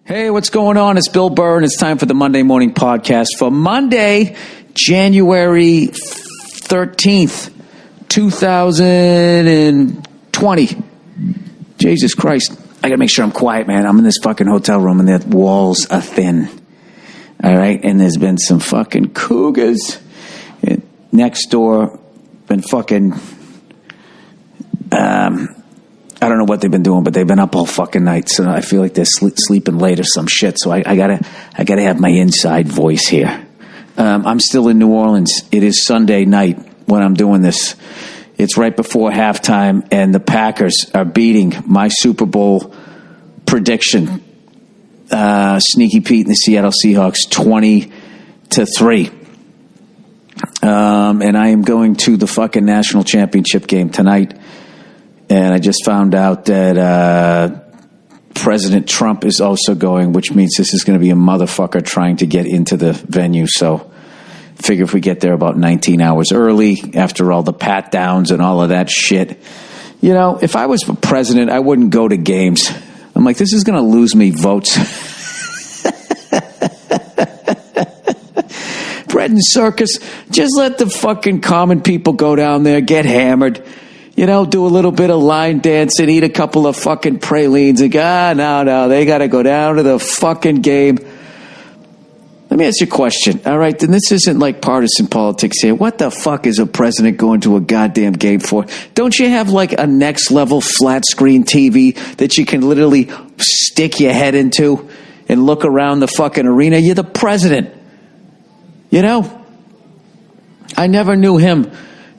Hey, what's going on? It's Bill Burr, and it's time for the Monday Morning Podcast for Monday, January 13th, 2020. Jesus Christ. I gotta make sure I'm quiet, man. I'm in this fucking hotel room, and the walls are thin. All right? And there's been some fucking cougars next door. Been fucking... I don't know what they've been doing, but they've been up all fucking night. So I feel like they're sleeping late or some shit. So I gotta have my inside voice here. I'm still in New Orleans. It is Sunday night when I'm doing this. It's right before halftime, and the Packers are beating my Super Bowl prediction. Sneaky Pete and the Seattle Seahawks 20-3. And I am going to the fucking national championship game tonight. And I just found out that President Trump is also going, which means this is going to be a motherfucker trying to get into the venue. So figure if we get there about 19 hours early, after all the pat downs and all of that shit. You know, if I was president, I wouldn't go to games. I'm like, this is going to lose me votes. Bread and circus. Just let the fucking common people go down there, get hammered. You know, do a little bit of line dancing, eat a couple of fucking pralines, and go, no, they got to go down to the fucking game. Let me ask you a question, all right? Then this isn't like partisan politics here. What the fuck is a president going to a goddamn game for? Don't you have like a next level flat screen TV that you can literally stick your head into and look around the fucking arena? You're the president. You know? I never knew him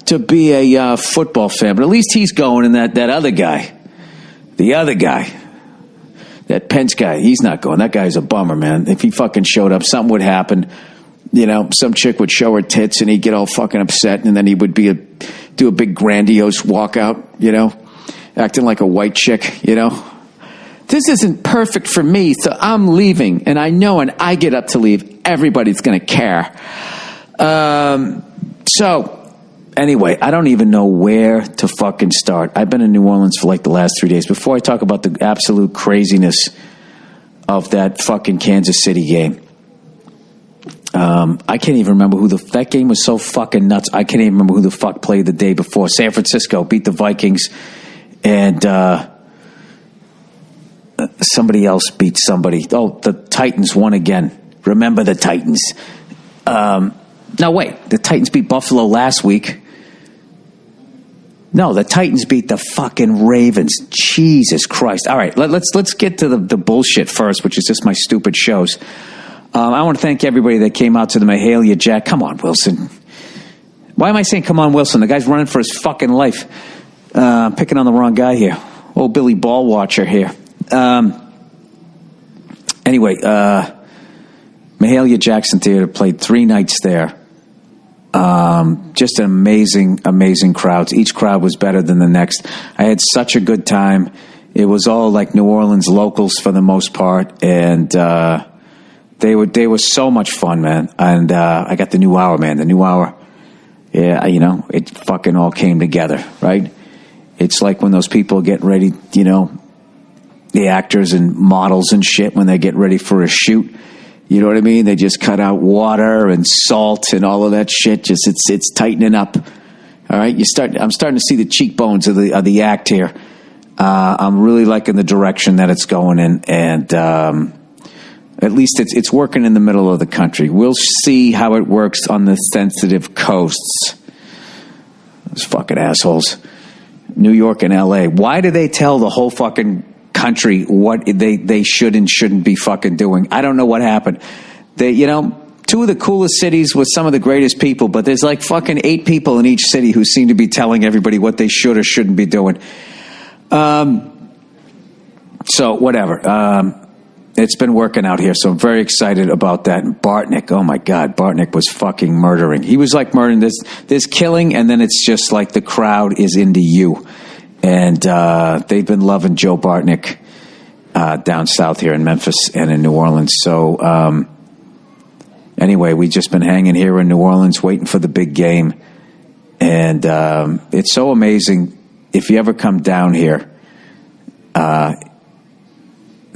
to be a football fan, but at least he's going, and that other guy, that Pence guy, he's not going. That guy's a bummer, man. If he fucking showed up, something would happen. You know, some chick would show her tits, and he'd get all fucking upset, and then he would do a big grandiose walkout, you know, acting like a white chick, you know. This isn't perfect for me, so I'm leaving, and I know when I get up to leave, everybody's going to care. Anyway, I don't even know where to fucking start. I've been in New Orleans for like the last 3 days. Before I talk about the absolute craziness of that fucking Kansas City game, I can't even remember that game was so fucking nuts. I can't even remember who the fuck played the day before. San Francisco beat the Vikings, and somebody else beat somebody. Oh, the Titans won again. Remember the Titans. No, wait. The Titans beat Buffalo last week. No, the Titans beat the fucking Ravens. Jesus Christ. All right, let's get to the bullshit first, which is just my stupid shows. I want to thank everybody that came out to the Mahalia Jack. Come on, Wilson. Why am I saying come on, Wilson? The guy's running for his fucking life. Picking on the wrong guy here. Old Billy Ball Watcher here. Anyway, Mahalia Jackson Theater played 3 nights there. Just an amazing crowds. Each crowd was better than the next. I had such a good time. It was all like New Orleans locals for the most part, and they were so much fun, man. And I got the new hour, man. The new hour, yeah, you know, it fucking all came together, right? It's like when those people get ready, you know, the actors and models and shit, when they get ready for a shoot. You know what I mean? They just cut out water and salt and all of that shit. Just it's tightening up. All right, I'm starting to see the cheekbones of the act here. I'm really liking the direction that it's going in, and at least it's working in the middle of the country. We'll see how it works on the sensitive coasts. Those fucking assholes, New York and L.A. Why do they tell the whole fucking country what they should and shouldn't be fucking doing? I don't know what happened. They, you know, 2 of the coolest cities with some of the greatest people, but there's like fucking 8 people in each city who seem to be telling everybody what they should or shouldn't be doing. So whatever. It's been working out here, so I'm very excited about that. And Bartnick, oh my God, Bartnick was fucking murdering. He was like murdering. There's killing, and then it's just like the crowd is into you. And they've been loving Joe Bartnick down south here in Memphis and in New Orleans. So anyway, we've just been hanging here in New Orleans waiting for the big game. And it's so amazing. If you ever come down here,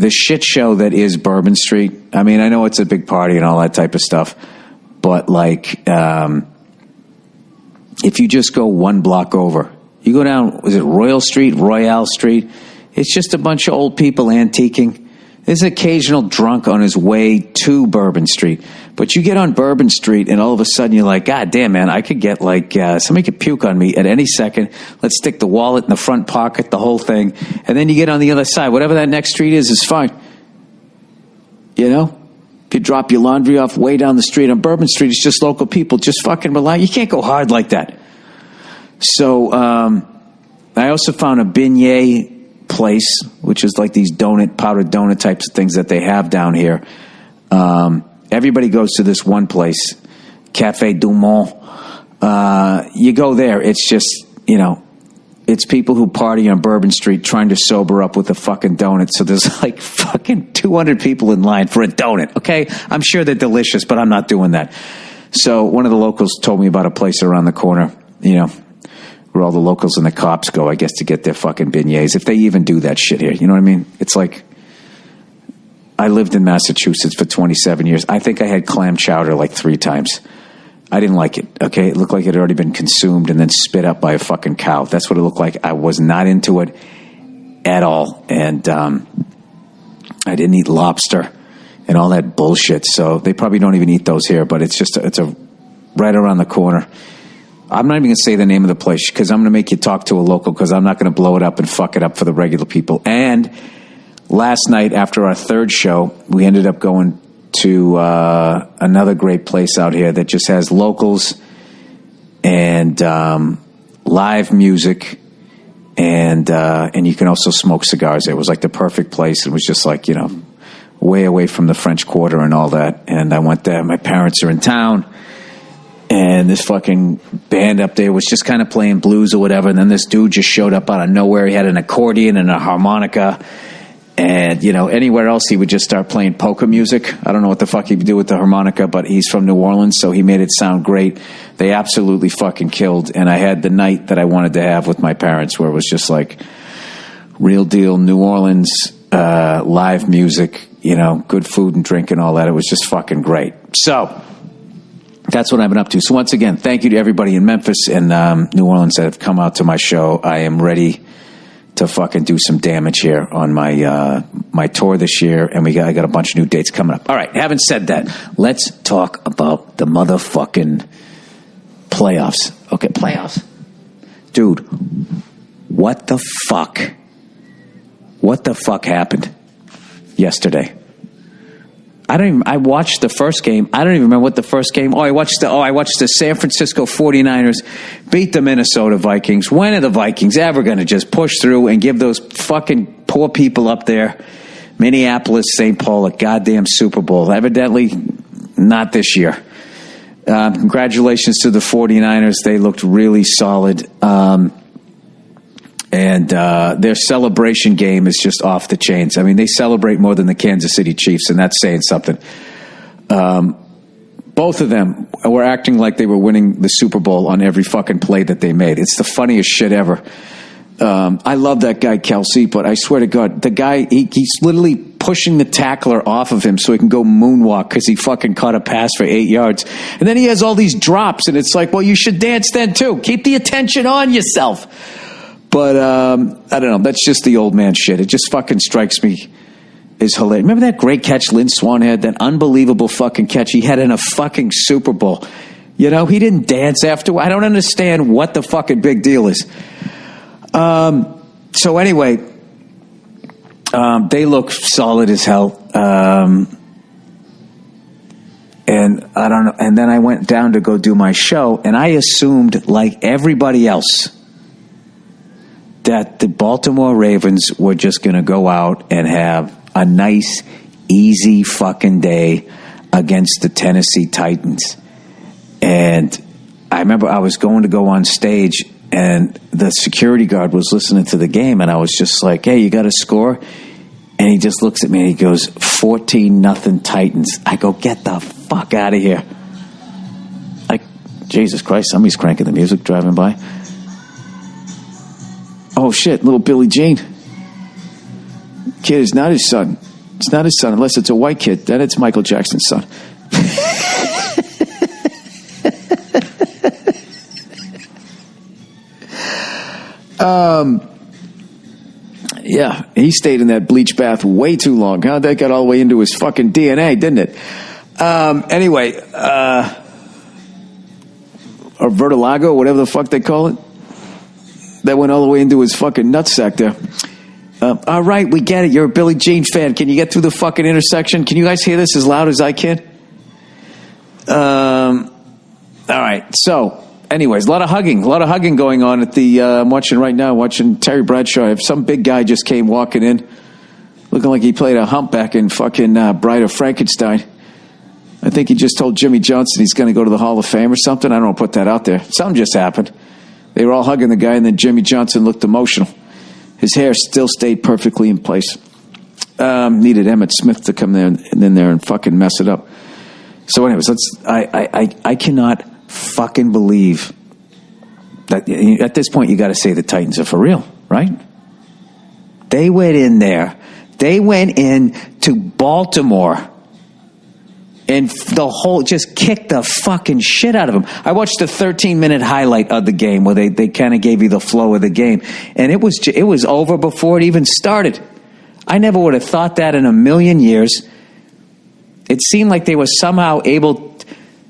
the shit show that is Bourbon Street. I mean, I know it's a big party and all that type of stuff, but like, if you just go one block over, you go down, was it Royale Street? It's just a bunch of old people antiquing. There's an occasional drunk on his way to Bourbon Street. But you get on Bourbon Street and all of a sudden you're like, God damn, man, I could get like, somebody could puke on me at any second. Let's stick the wallet in the front pocket, the whole thing. And then you get on the other side. Whatever that next street is fine. You know? If you drop your laundry off way down the street on Bourbon Street, it's just local people. Just fucking relax. You can't go hard like that. So, I also found a beignet place, which is like these powdered donut types of things that they have down here. Everybody goes to this one place, Cafe du Monde. You go there, it's just, you know, it's people who party on Bourbon Street trying to sober up with a fucking donut. So there's like fucking 200 people in line for a donut, okay? I'm sure they're delicious, but I'm not doing that. So one of the locals told me about a place around the corner, you know, where all the locals and the cops go, I guess, to get their fucking beignets, if they even do that shit here. You know what I mean? It's like, I lived in Massachusetts for 27 years. I think I had clam chowder like 3 times. I didn't like it, okay? It looked like it had already been consumed and then spit up by a fucking cow. That's what it looked like. I was not into it at all. And I didn't eat lobster and all that bullshit. So they probably don't even eat those here, but it's just, it's a right around the corner. I'm not even going to say the name of the place because I'm going to make you talk to a local because I'm not going to blow it up and fuck it up for the regular people. And last night after our third show, we ended up going to another great place out here that just has locals and live music, and you can also smoke cigars. It was like the perfect place. It was just like, you know, way away from the French Quarter and all that. And I went there. My parents are in town. And this fucking band up there was just kind of playing blues or whatever. And then this dude just showed up out of nowhere. He had an accordion and a harmonica. And, you know, anywhere else he would just start playing polka music. I don't know what the fuck he'd do with the harmonica, but he's from New Orleans, so he made it sound great. They absolutely fucking killed. And I had the night that I wanted to have with my parents where it was just like real deal New Orleans, live music, you know, good food and drink and all that. It was just fucking great. So that's what I've been up to. So once again, thank you to everybody in Memphis and New Orleans that have come out to my show. I am ready to fucking do some damage here on my my tour this year, and I got a bunch of new dates coming up. All right, having said that, let's talk about the motherfucking playoffs. Okay, playoffs. Dude, what the fuck? What the fuck happened yesterday? I watched the first game. I don't even remember what the first game. I watched the San Francisco 49ers beat the Minnesota Vikings. When are the Vikings ever going to just push through and give those fucking poor people up there, Minneapolis, St. Paul, a goddamn Super Bowl? Evidently not this year. Congratulations to the 49ers. They looked really solid. And their celebration game is just off the chains. I mean, they celebrate more than the Kansas City Chiefs, and that's saying something. Both of them were acting like they were winning the Super Bowl on every fucking play that they made. It's the funniest shit ever. I love that guy, Kelsey, but I swear to God, the guy, he's literally pushing the tackler off of him so he can go moonwalk because he fucking caught a pass for 8 yards. And then he has all these drops, and it's like, well, you should dance then too. Keep the attention on yourself. But, I don't know. That's just the old man shit. It just fucking strikes me as hilarious. Remember that great catch Lynn Swann had? That unbelievable fucking catch he had in a fucking Super Bowl. You know, he didn't dance after. I don't understand what the fucking big deal is. So anyway, they look solid as hell. And I don't know. And then I went down to go do my show, and I assumed, like everybody else, that the Baltimore Ravens were just going to go out and have a nice, easy fucking day against the Tennessee Titans. And I remember I was going to go on stage, and the security guard was listening to the game, and I was just like, hey, you got a score? And he just looks at me and he goes, 14-0 Titans. I go, get the fuck out of here. Like, Jesus Christ, somebody's cranking the music driving by. Oh shit, little Billie Jean. Kid is not his son. It's not his son unless it's a white kid. Then it's Michael Jackson's son. Yeah, he stayed in that bleach bath way too long. Huh? That got all the way into his fucking DNA, didn't it? Anyway, or vertilago, whatever the fuck they call it. That went all the way into his fucking nutsack there. All right, we get it. You're a Billie Jean fan. Can you get through the fucking intersection? Can you guys hear this as loud as I can? All right, so... Anyways, a lot of hugging going on at the, I'm watching right now, Terry Bradshaw. Some big guy just came walking in, looking like he played a humpback in fucking Bride of Frankenstein. I think he just told Jimmy Johnson he's going to go to the Hall of Fame or something. I don't want to put that out there. Something just happened. They were all hugging the guy, and then Jimmy Johnson looked emotional. His hair still stayed perfectly in place. Needed Emmett Smith to come there and in there and fucking mess it up. So anyways, I cannot fucking believe that at this point you got to say the Titans are for real, right? They went in there. They went in to Baltimore and just kicked the fucking shit out of them. I watched the 13-minute highlight of the game where they kind of gave you the flow of the game, and it was over before it even started. I never would have thought that in a million years. It seemed like they were somehow able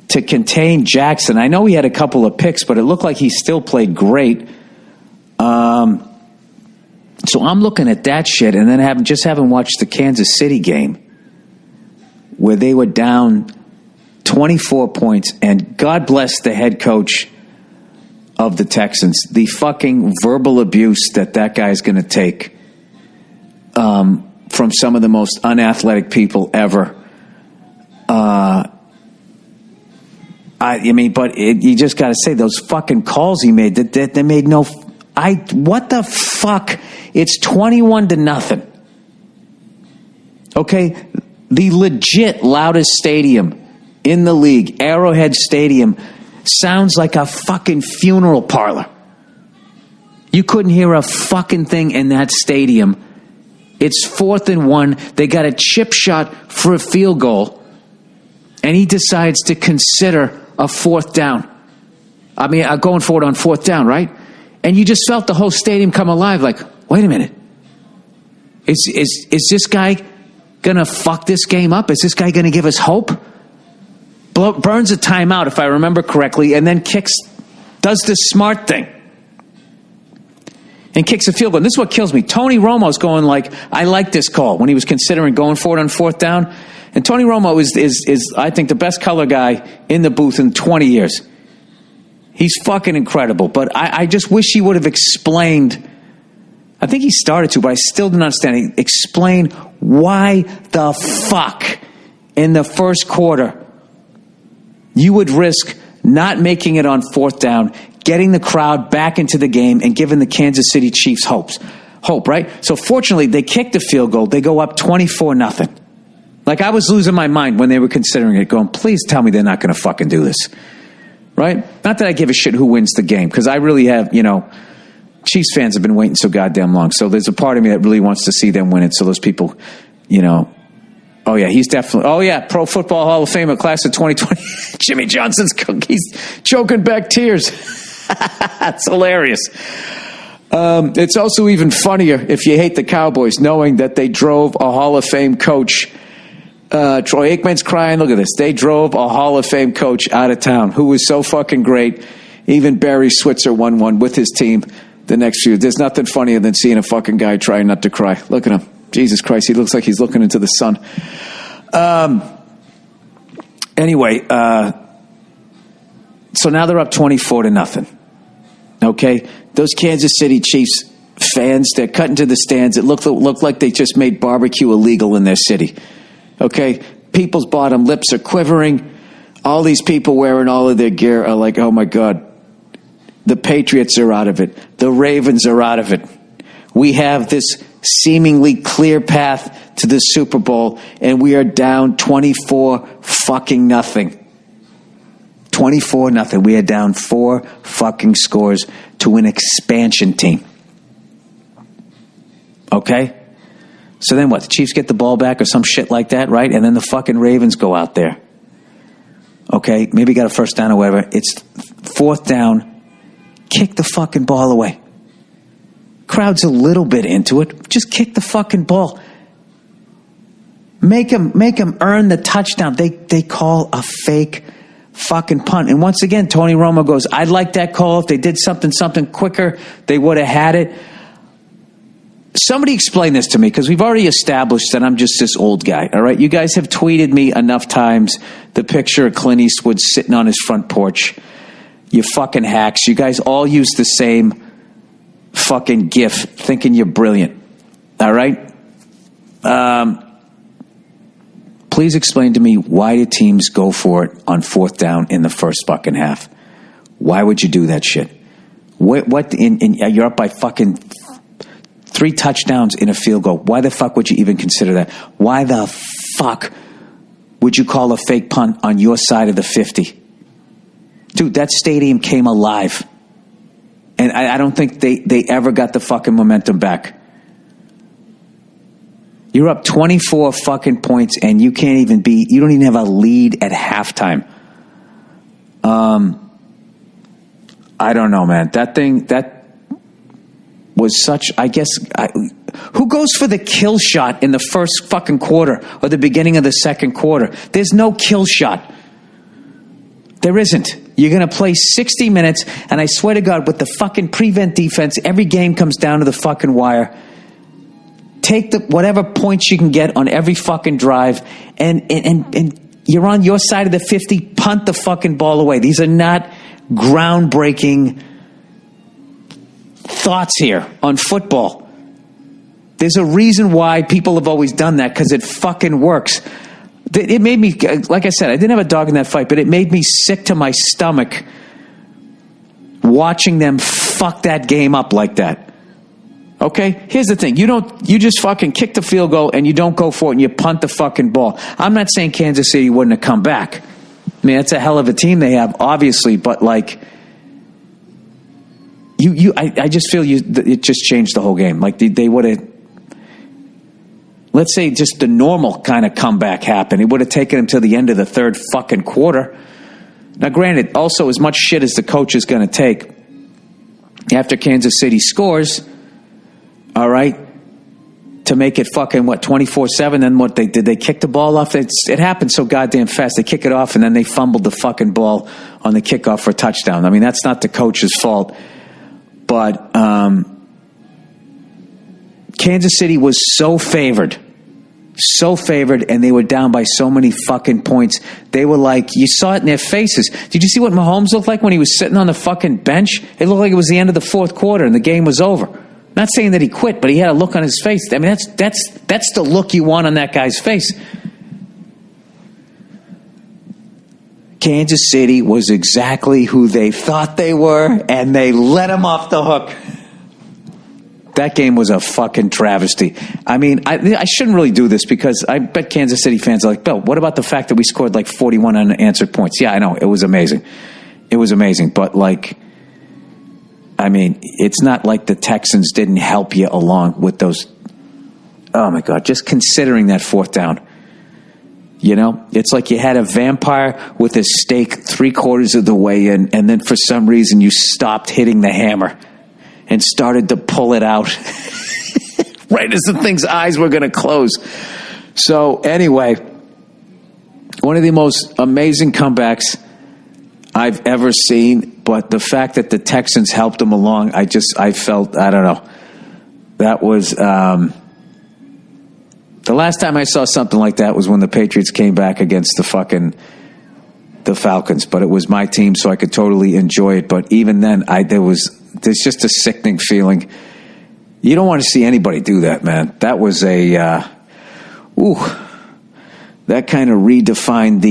to contain Jackson. I know he had a couple of picks, but it looked like he still played great. So I'm looking at that shit, and then having watched the Kansas City game where they were down 24 points, and God bless the head coach of the Texans. The fucking verbal abuse that guy's going to take from some of the most unathletic people ever. You just got to say those fucking calls he made that they made no. What the fuck? It's 21-0. Okay, the legit loudest stadium in the league, Arrowhead Stadium, sounds like a fucking funeral parlor. You couldn't hear a fucking thing in that stadium. It's 4th and 1. They got a chip shot for a field goal, and he decides to consider a 4th down. Going forward on 4th down, right? And you just felt the whole stadium come alive. Like, wait a minute, is this guy gonna fuck this game up? Is this guy gonna give us hope? Burns a timeout, if I remember correctly, and then does this smart thing and kicks a field goal. And this is what kills me. Tony Romo's going like, I like this call when he was considering going forward on 4th down. And Tony Romo is I think, the best color guy in the booth in 20 years. He's fucking incredible. But I just wish he would have explained. I think he started to, but I still didn't understand. Explain why the fuck in the first quarter you would risk not making it on 4th down, getting the crowd back into the game, and giving the Kansas City Chiefs hope, right? So fortunately, they kicked the field goal. They go up 24-0. Like, I was losing my mind when they were considering it, going, please tell me they're not going to fucking do this. Right? Not that I give a shit who wins the game, because I really have, Chiefs fans have been waiting so goddamn long. So there's a part of me that really wants to see them win it. So those people, oh yeah, he's definitely, Pro Football Hall of Famer, class of 2020. Jimmy Johnson's he's choking back tears. That's hilarious. It's also even funnier if you hate the Cowboys, knowing that they drove a Hall of Fame coach. Troy Aikman's crying. Look at this. They drove a Hall of Fame coach out of town who was so fucking great. Even Barry Switzer won one with his team the next few. There's nothing funnier than seeing a fucking guy trying not to cry. Look at him. Jesus Christ. He looks like he's looking into the sun. Anyway, so now they're up 24-0. Okay? Those Kansas City Chiefs fans, they're cutting to the stands. It looked like they just made barbecue illegal in their city. Okay? People's bottom lips are quivering. All these people wearing all of their gear are like, oh my God, the Patriots are out of it. The Ravens are out of it. We have this seemingly clear path to the Super Bowl, and we are down 24-0. 24-0. We are down 4 fucking scores to an expansion team. Okay? So then what? The Chiefs get the ball back or some shit like that, right? And then the fucking Ravens go out there. Okay, maybe got a first down or whatever. It's fourth down. Kick the fucking ball away. Crowd's a little bit into it. Just kick the fucking ball. Make them earn the touchdown. They call a fake fucking punt. And once again, Tony Romo goes, I'd like that call. If they did something quicker, they would have had it. Somebody explain this to me, because we've already established that I'm just this old guy, all right? You guys have tweeted me enough times the picture of Clint Eastwood sitting on his front porch. You fucking hacks. You guys all use the same fucking gif, thinking you're brilliant, all right? Please explain to me, why do teams go for it on fourth down in the first fucking half? Why would you do that shit? You're up by fucking 3 touchdowns in a field goal. Why the fuck would you even consider that? Why the fuck would you call a fake punt on your side of the 50? Dude, that stadium came alive. And I don't think they ever got the fucking momentum back. You're up 24 fucking points and you don't even have a lead at halftime. I don't know, man. That was such, who goes for the kill shot in the first fucking quarter or the beginning of the second quarter? There's no kill shot. There isn't. You're going to play 60 minutes, and I swear to God, with the fucking prevent defense, every game comes down to the fucking wire. Take whatever points you can get on every fucking drive, and you're on your side of the 50, punt the fucking ball away. These are not groundbreaking thoughts here on football. There's a reason why people have always done that, because it fucking works. It made me, like I said, I didn't have a dog in that fight, but it made me sick to my stomach watching them fuck that game up like that. Okay? Here's the thing. You just fucking kick the field goal and you don't go for it and you punt the fucking ball. I'm not saying Kansas City wouldn't have come back. I mean, that's a hell of a team they have, obviously, but like, I just feel it just changed the whole game. Like they would have, let's say just the normal kind of comeback happened. It would have taken them to the end of the third fucking quarter. Now, granted, also as much shit as the coach is going to take after Kansas City scores, all right, to make it fucking, 24-7, then what they did, they kicked the ball off. It happened so goddamn fast. They kick it off, and then they fumbled the fucking ball on the kickoff for a touchdown. I mean, that's not the coach's fault. But Kansas City was so favored, and they were down by so many fucking points. They were like, you saw it in their faces. Did you see what Mahomes looked like when he was sitting on the fucking bench? It looked like it was the end of the fourth quarter and the game was over. Not saying that he quit, but he had a look on his face. I mean, that's the look you want on that guy's face. Kansas City was exactly who they thought they were, and they let him off the hook. That game was a fucking travesty. I mean, I shouldn't really do this, because I bet Kansas City fans are like, Bill, what about the fact that we scored like 41 unanswered points? Yeah, I know. It was amazing. It was amazing. But like, I mean, it's not like the Texans didn't help you along with those. Oh my God, just considering that fourth down. You know, it's like you had a vampire with a stake 3/4 of the way in, and then for some reason you stopped hitting the hammer and started to pull it out right as the thing's eyes were going to close. So anyway, one of the most amazing comebacks I've ever seen, but the fact that the Texans helped them along, I felt, I don't know. That was, the last time I saw something like that was when the Patriots came back against the Falcons, but it was my team, so I could totally enjoy it. But even then, there's just a sickening feeling. You don't want to see anybody do that, man. That was that kind of redefined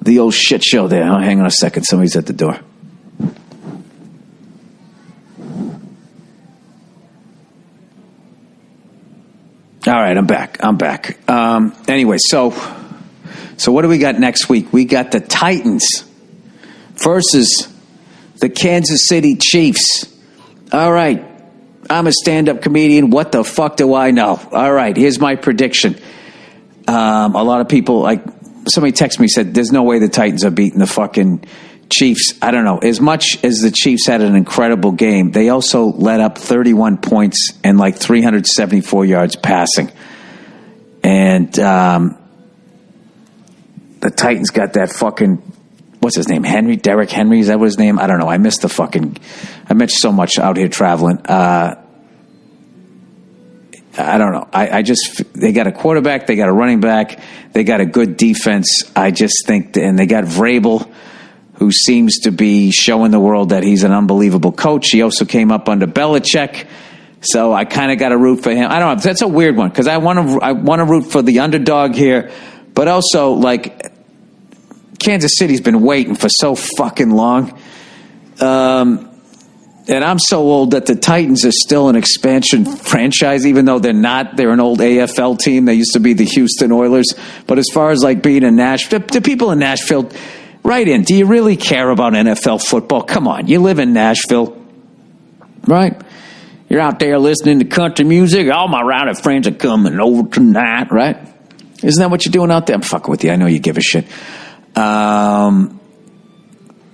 the old shit show there. Oh, hang on a second. Somebody's at the door. All right, I'm back. Anyway, so what do we got next week? We got the Titans versus the Kansas City Chiefs. All right. I'm a stand-up comedian. What the fuck do I know? All right, here's my prediction. A lot of people, like, somebody texted me, said, there's no way the Titans are beating the fucking Chiefs. I don't know. As much as the Chiefs had an incredible game, they also let up 31 points and like 374 yards passing. And the Titans got that fucking, what's his name? Derrick Henry? Is that what his name? I don't know. I missed so much out here traveling. I don't know. They got a quarterback, they got a running back, they got a good defense. I just think, and they got Vrabel, who seems to be showing the world that he's an unbelievable coach. He also came up under Belichick, so I kind of got to root for him. I don't know. That's a weird one because I want to root for the underdog here, but also like Kansas City's been waiting for so fucking long. And I'm so old that the Titans are still an expansion franchise, even though they're not. They're an old AFL team. They used to be the Houston Oilers. But as far as like being in Nashville, the people in Nashville, write in. Do you really care about NFL football? Come on. You live in Nashville, right? You're out there listening to country music. All my rowdy friends are coming over tonight, right? Isn't that what you're doing out there? I'm fucking with you. I know you give a shit.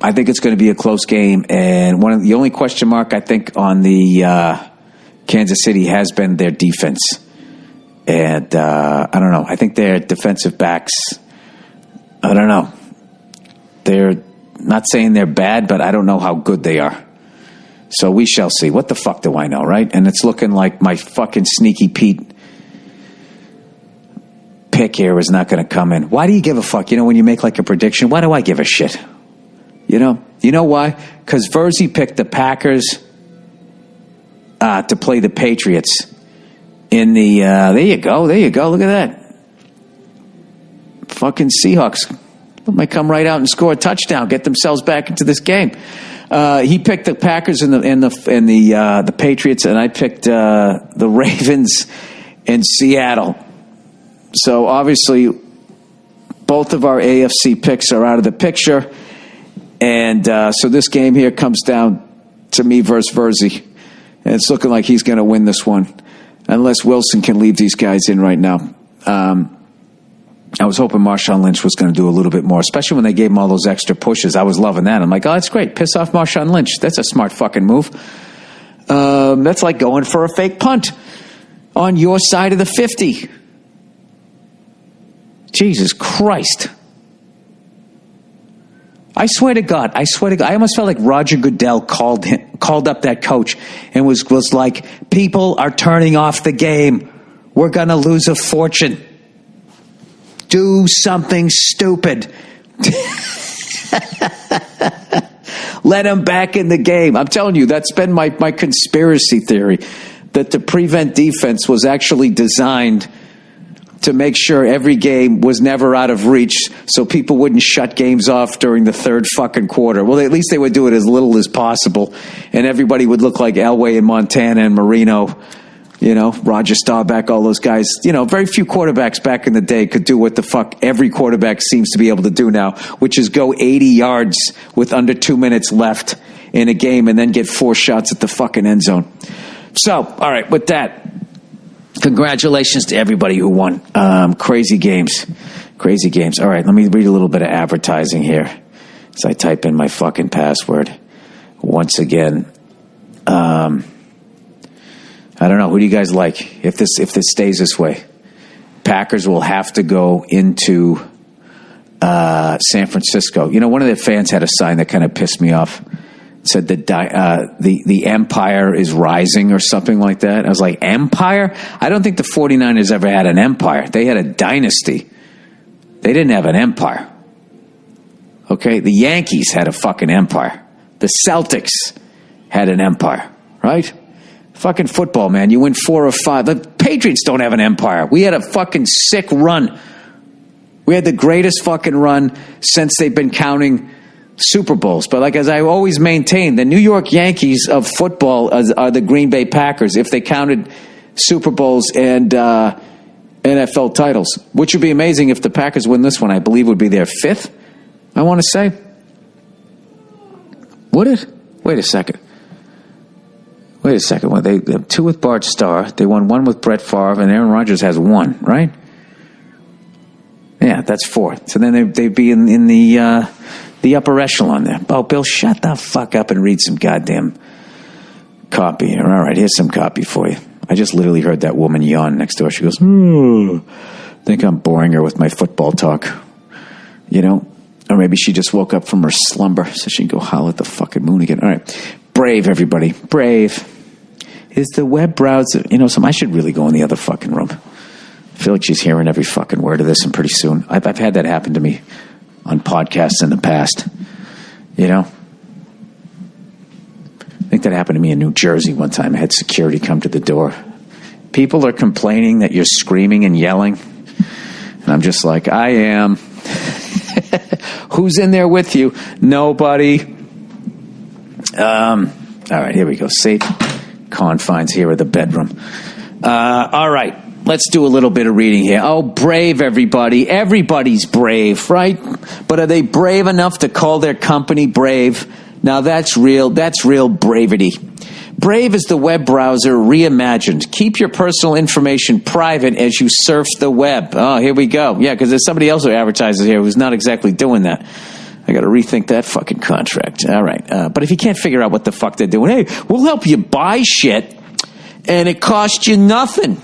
I think it's going to be a close game, and the only question mark I think on the Kansas City has been their defense. And I don't know. I think their defensive backs, I don't know. They're not saying they're bad, but I don't know how good they are. So we shall see. What the fuck do I know, right? And it's looking like my fucking sneaky Pete pick here is not going to come in. Why do you give a fuck? You know, when you make like a prediction, why do I give a shit? You know why? Because Verzi picked the Packers to play the Patriots in the. There you go. Look at that. Fucking Seahawks might come right out and score a touchdown, get themselves back into this game. He picked the Packers and the Patriots, and I picked the Ravens in Seattle. So obviously, both of our AFC picks are out of the picture. And so this game here comes down to me versus Verzi. And it's looking like he's going to win this one. Unless Wilson can leave these guys in right now. I was hoping Marshawn Lynch was going to do a little bit more, especially when they gave him all those extra pushes. I was loving that. I'm like, oh, that's great. Piss off Marshawn Lynch. That's a smart fucking move. That's like going for a fake punt on your side of the 50. Jesus Christ. I swear to God, I almost felt like Roger Goodell called up that coach and was like, people are turning off the game. We're going to lose a fortune. Do something stupid. Let him back in the game. I'm telling you, that's been my conspiracy theory, that the prevent defense was actually designed to make sure every game was never out of reach so people wouldn't shut games off during the third fucking quarter. Well, at least they would do it as little as possible, and everybody would look like Elway and Montana and Marino, Roger Staubach, all those guys. Very few quarterbacks back in the day could do what the fuck every quarterback seems to be able to do now, which is go 80 yards with under 2 minutes left in a game and then get 4 shots at the fucking end zone. So, all right, with that, congratulations to everybody who won. Crazy games. All right, let me read a little bit of advertising here as I type in my fucking password once again. I don't know. Who do you guys like if this stays this way? Packers will have to go into San Francisco. One of their fans had a sign that kind of pissed me off. It said the empire is rising or something like that. I was like, empire? I don't think the 49ers ever had an empire. They had a dynasty. They didn't have an empire. Okay? The Yankees had a fucking empire. The Celtics had an empire, right? Fucking football, man. You win 4 or 5. The Patriots don't have an empire. We had a fucking sick run. We had the greatest fucking run since they've been counting Super Bowls. But as I always maintain, the New York Yankees of football are the Green Bay Packers if they counted Super Bowls and NFL titles, which would be amazing if the Packers win this one. I believe would be their 5th, I want to say. Would it? Wait a second. Wait a second. Well, they have 2 with Bart Starr. They won 1 with Brett Favre, and Aaron Rodgers has 1, right? Yeah, that's 4. So then they'd be in the upper echelon there. Oh, Bill, shut the fuck up and read some goddamn copy. All right, here's some copy for you. I just literally heard that woman yawn next door. She goes, think I'm boring her with my football talk. You know? Or maybe she just woke up from her slumber so she can go howl at the fucking moon again. All right. Brave, everybody. Brave. Is the web browser... You know, I should really go in the other fucking room. I feel like she's hearing every fucking word of this, and pretty soon... I've had that happen to me on podcasts in the past. You know? I think that happened to me in New Jersey one time. I had security come to the door. People are complaining that you're screaming and yelling. And I'm just like, I am... Who's in there with you? Nobody. All right, here we go. Safe confines here of the bedroom. All right, let's do a little bit of reading here. Oh, brave, everybody. Everybody's brave, right? But are they brave enough to call their company Brave? Now, that's real bravery. Brave is the web browser reimagined. Keep your personal information private as you surf the web. Oh, here we go. Yeah, because there's somebody else who advertises here who's not exactly doing that. I got to rethink that fucking contract. All right. But if you can't figure out what the fuck they're doing, hey, we'll help you buy shit, and it costs you nothing.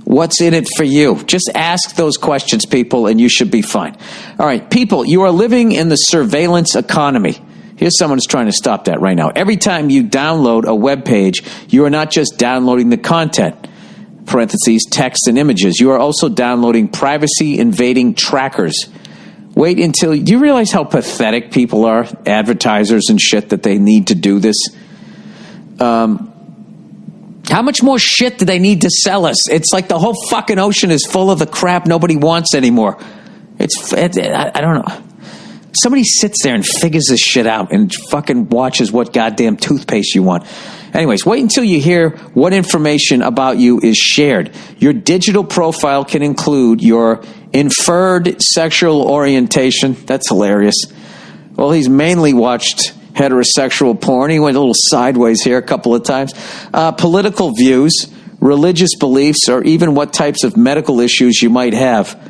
What's in it for you? Just ask those questions, people, and you should be fine. All right, people, you are living in the surveillance economy. Here's someone who's trying to stop that right now. Every time you download a web page, you are not just downloading the content, parentheses, text and images. You are also downloading privacy-invading trackers. Wait until... Do you realize how pathetic people are, advertisers and shit, that they need to do this? How much more shit do they need to sell us? It's like the whole fucking ocean is full of the crap nobody wants anymore. I don't know. Somebody sits there and figures this shit out and fucking watches what goddamn toothpaste you want. Anyways, wait until you hear what information about you is shared. Your digital profile can include your inferred sexual orientation. That's hilarious. Well, he's mainly watched heterosexual porn. He went a little sideways here a couple of times. Political views, religious beliefs, or even what types of medical issues you might have.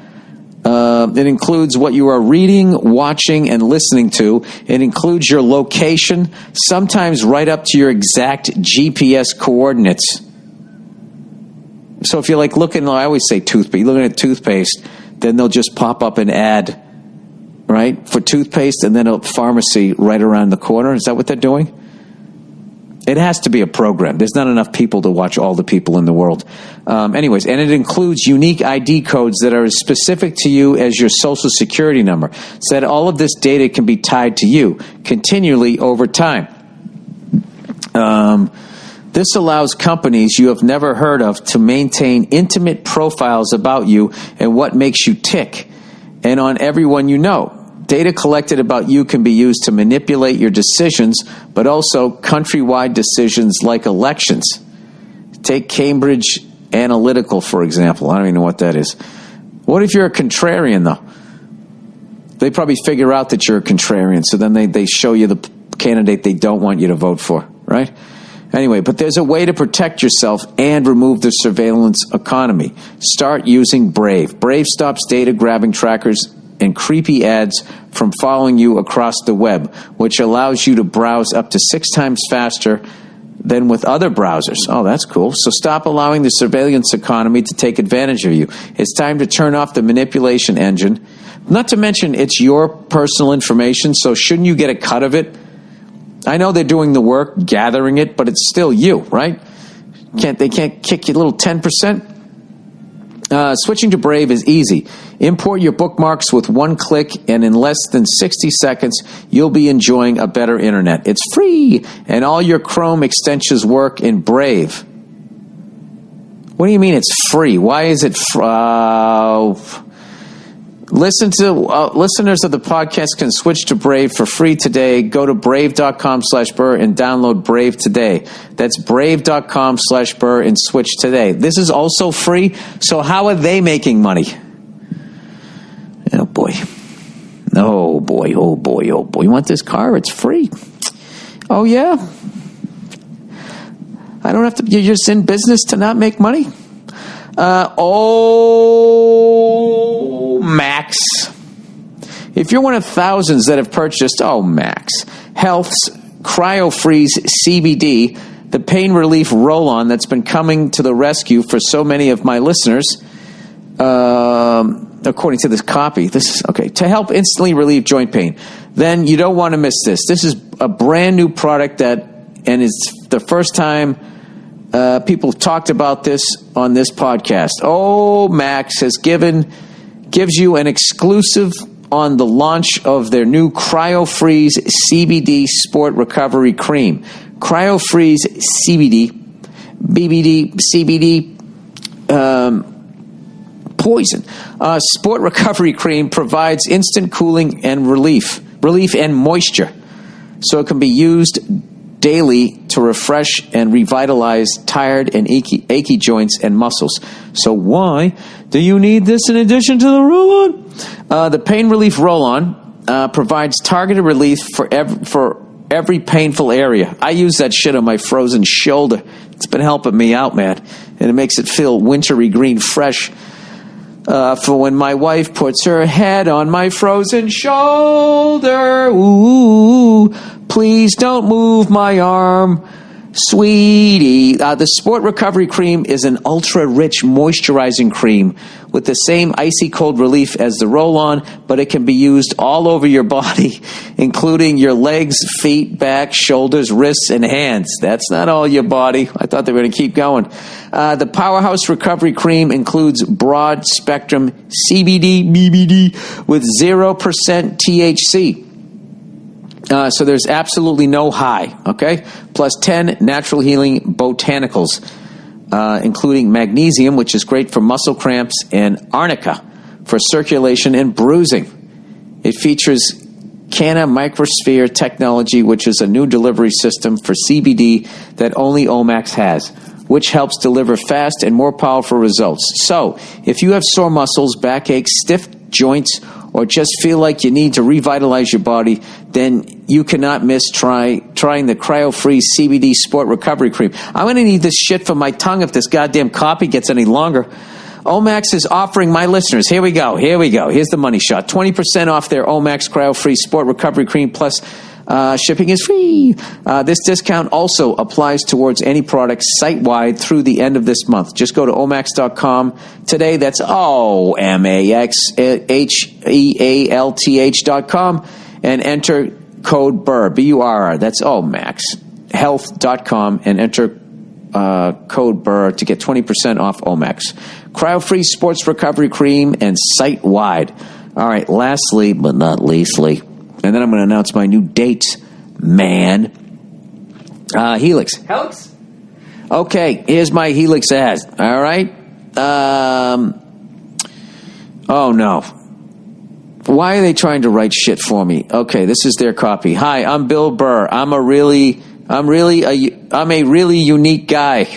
It includes what you are reading, watching, and listening to. It includes your location, sometimes right up to your exact GPS coordinates. So if you're like looking, I always say toothpaste, you're looking at toothpaste, then they'll just pop up an ad, right, for toothpaste, and then a pharmacy right around the corner. Is that what they're doing? It has to be a program. There's not enough people to watch all the people in the world. Anyways, and it includes unique ID codes that are as specific to you as your social security number, so that all of this data can be tied to you continually over time. This allows companies you have never heard of to maintain intimate profiles about you and what makes you tick, and on everyone you know. Data collected about you can be used to manipulate your decisions, but also countrywide decisions like elections. Take Cambridge Analytical, for example. I don't even know what that is. What if you're a contrarian, though? They probably figure out that you're a contrarian, so then they show you the candidate they don't want you to vote for, right? Anyway, but there's a way to protect yourself and remove the surveillance economy. Start using Brave. Brave stops data-grabbing trackers and creepy ads from following you across the web, which allows you to browse up to 6 times faster than with other browsers. Oh, that's cool. So stop allowing the surveillance economy to take advantage of you. It's time to turn off the manipulation engine. Not to mention, it's your personal information, so shouldn't you get a cut of it? I know they're doing the work, gathering it, but it's still you, right? They can't kick you a little 10%? Switching to Brave is easy. Import your bookmarks with one click, and in less than 60 seconds, you'll be enjoying a better internet. It's free, and all your Chrome extensions work in Brave. What do you mean it's free? Why is it listeners of the podcast can switch to Brave for free today. Go to brave.com/burr and download Brave today. That's brave.com/burr and switch today. This is also free, so how are they making money? Oh, boy. Oh, boy, oh, boy, oh, boy. You want this car? It's free. Oh, yeah? I don't have to. You're just in business to not make money. Max. If you're one of thousands that have purchased Max Health's CryoFreeze CBD, the pain relief roll-on that's been coming to the rescue for so many of my listeners, according to this copy, this is okay, to help instantly relieve joint pain, then you don't want to miss this. This is a brand new product and it's the first time people talked about this on this podcast. Max gives you an exclusive on the launch of their new CryoFreeze CBD Sport Recovery Cream. CryoFreeze CBD, BBD, CBD, poison. Sport Recovery Cream provides instant cooling and relief and moisture, so it can be used daily to refresh and revitalize tired and achy joints and muscles. So why do you need this in addition to the roll-on? The pain relief roll-on provides targeted relief for every painful area. I use that shit on my frozen shoulder. It's been helping me out, man. And it makes it feel wintry green fresh. For when my wife puts her head on my frozen shoulder. Ooh, please don't move my arm, sweetie. The Sport Recovery Cream is an ultra-rich moisturizing cream with the same icy cold relief as the roll-on, but it can be used all over your body, including your legs, feet, back, shoulders, wrists, and hands. That's not all your body. I thought they were going to keep going. The Powerhouse Recovery Cream includes broad-spectrum CBD, BBD, with 0% THC. So there's absolutely no high, okay? Plus 10 natural healing botanicals, including magnesium, which is great for muscle cramps, and arnica for circulation and bruising. It features Canna Microsphere technology, which is a new delivery system for CBD that only Omax has, which helps deliver fast and more powerful results. So if you have sore muscles, backache, stiff joints, or just feel like you need to revitalize your body, then you cannot miss trying the CryoFreeze CBD Sport Recovery Cream. I'm going to need this shit for my tongue if this goddamn copy gets any longer. Omax is offering my listeners, here we go, here's the money shot, 20% off their Omax CryoFreeze Sport Recovery Cream, plus shipping is free. This discount also applies towards any product site-wide through the end of this month. Just go to omax.com today. That's OMAXHEALTH.com and enter code BURR, B-U-R-R. That's omaxhealth.com and enter code BURR to get 20% off Omax. CryoFreeze Sports Recovery Cream and site-wide. All right, lastly but not leastly, and then I'm going to announce my new dates, man. Helix. Okay, here's my Helix ad. All right. Oh, no. Why are they trying to write shit for me? Okay, this is their copy. Hi, I'm Bill Burr. I'm a really unique guy.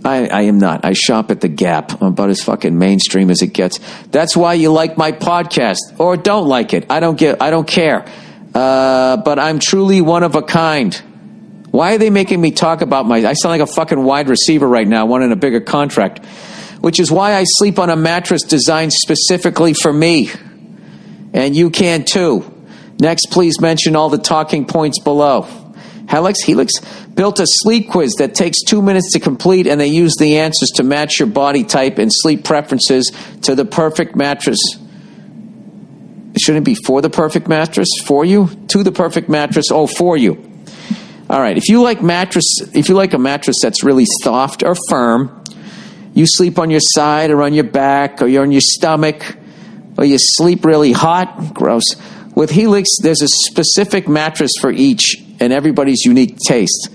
I am not. I shop at the Gap. I'm about as fucking mainstream as it gets. That's why you like my podcast, or don't like it. I don't care. But I'm truly one of a kind. Why are they making me talk about I sound like a fucking wide receiver right now, wanting a bigger contract. Which is why I sleep on a mattress designed specifically for me. And you can too. Next, please mention all the talking points below. Helix built a sleep quiz that takes 2 minutes to complete, and they use the answers to match your body type and sleep preferences to the perfect mattress. Shouldn't it be for the perfect mattress? For you? To the perfect mattress? Oh, for you. All right. If you like a mattress that's really soft or firm, you sleep on your side or on your back, or you're on your stomach, or you sleep really hot. Gross. With Helix, there's a specific mattress for each and everybody's unique taste.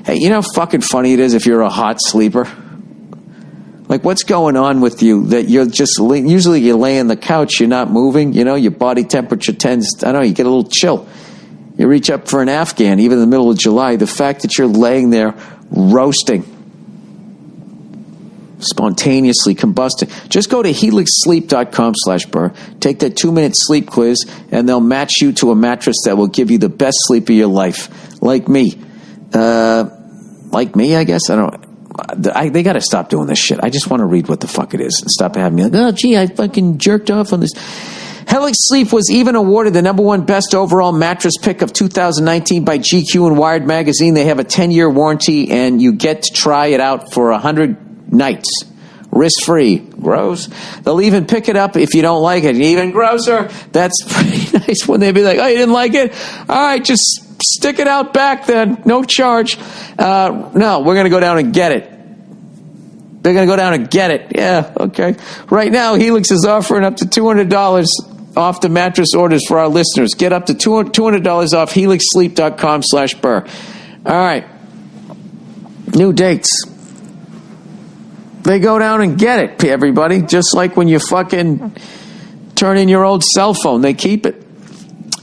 Hey, you know how fucking funny it is if you're a hot sleeper? Like, what's going on with you that you're just, usually you lay on the couch, you're not moving, your body temperature tends, you get a little chill. You reach up for an Afghan, even in the middle of July. The fact that you're laying there roasting, spontaneously combusting. Just go to helixsleep.com/burr. Take that 2-minute sleep quiz, and they'll match you to a mattress that will give you the best sleep of your life. Like me. like me, I guess. They got to stop doing this shit. I just want to read what the fuck it is and stop having me like, oh, gee, I fucking jerked off on this. Helix Sleep was even awarded the #1 best overall mattress pick of 2019 by GQ and Wired magazine. They have a 10-year warranty, and you get to try it out for 100 nights. Risk-free. Gross. They'll even pick it up if you don't like it. Even grosser. That's pretty nice when they be like, oh, you didn't like it? All right, just stick it out back then. No charge. No, we're going to go down and get it. They're going to go down and get it. Yeah, okay. Right now, Helix is offering up to $200 off the mattress orders for our listeners. Get up to $200 off helixsleep.com/burr. All right. New dates. They go down and get it, everybody. Just like when you fucking turn in your old cell phone, they keep it.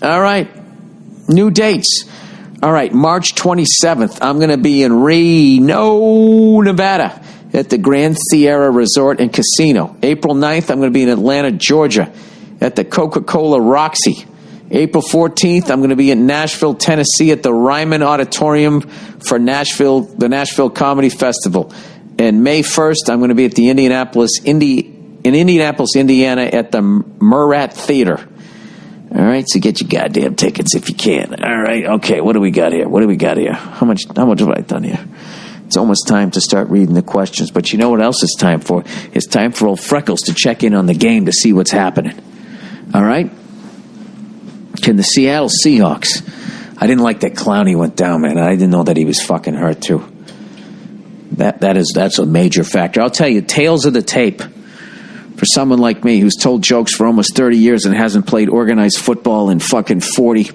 All right. New dates. All right, March 27th, I'm going to be in Reno, Nevada at the Grand Sierra Resort and Casino. April 9th, I'm going to be in Atlanta, Georgia at the Coca-Cola Roxy. April 14th, I'm going to be in Nashville, Tennessee at the Ryman Auditorium for the Nashville Comedy Festival. And May 1st, I'm going to be at the Indianapolis, Indiana at the Murat Theater. All right, so get your goddamn tickets if you can. All right, okay, what do we got here? How much have I done here? It's almost time to start reading the questions, but you know what else it's time for? It's time for old Freckles to check in on the game to see what's happening. All right? Can the Seattle Seahawks... I didn't like that Clowney went down, man. I didn't know that he was fucking hurt, too. That's a major factor. I'll tell you, tales of the tape... For someone like me who's told jokes for almost 30 years and hasn't played organized football in fucking 40,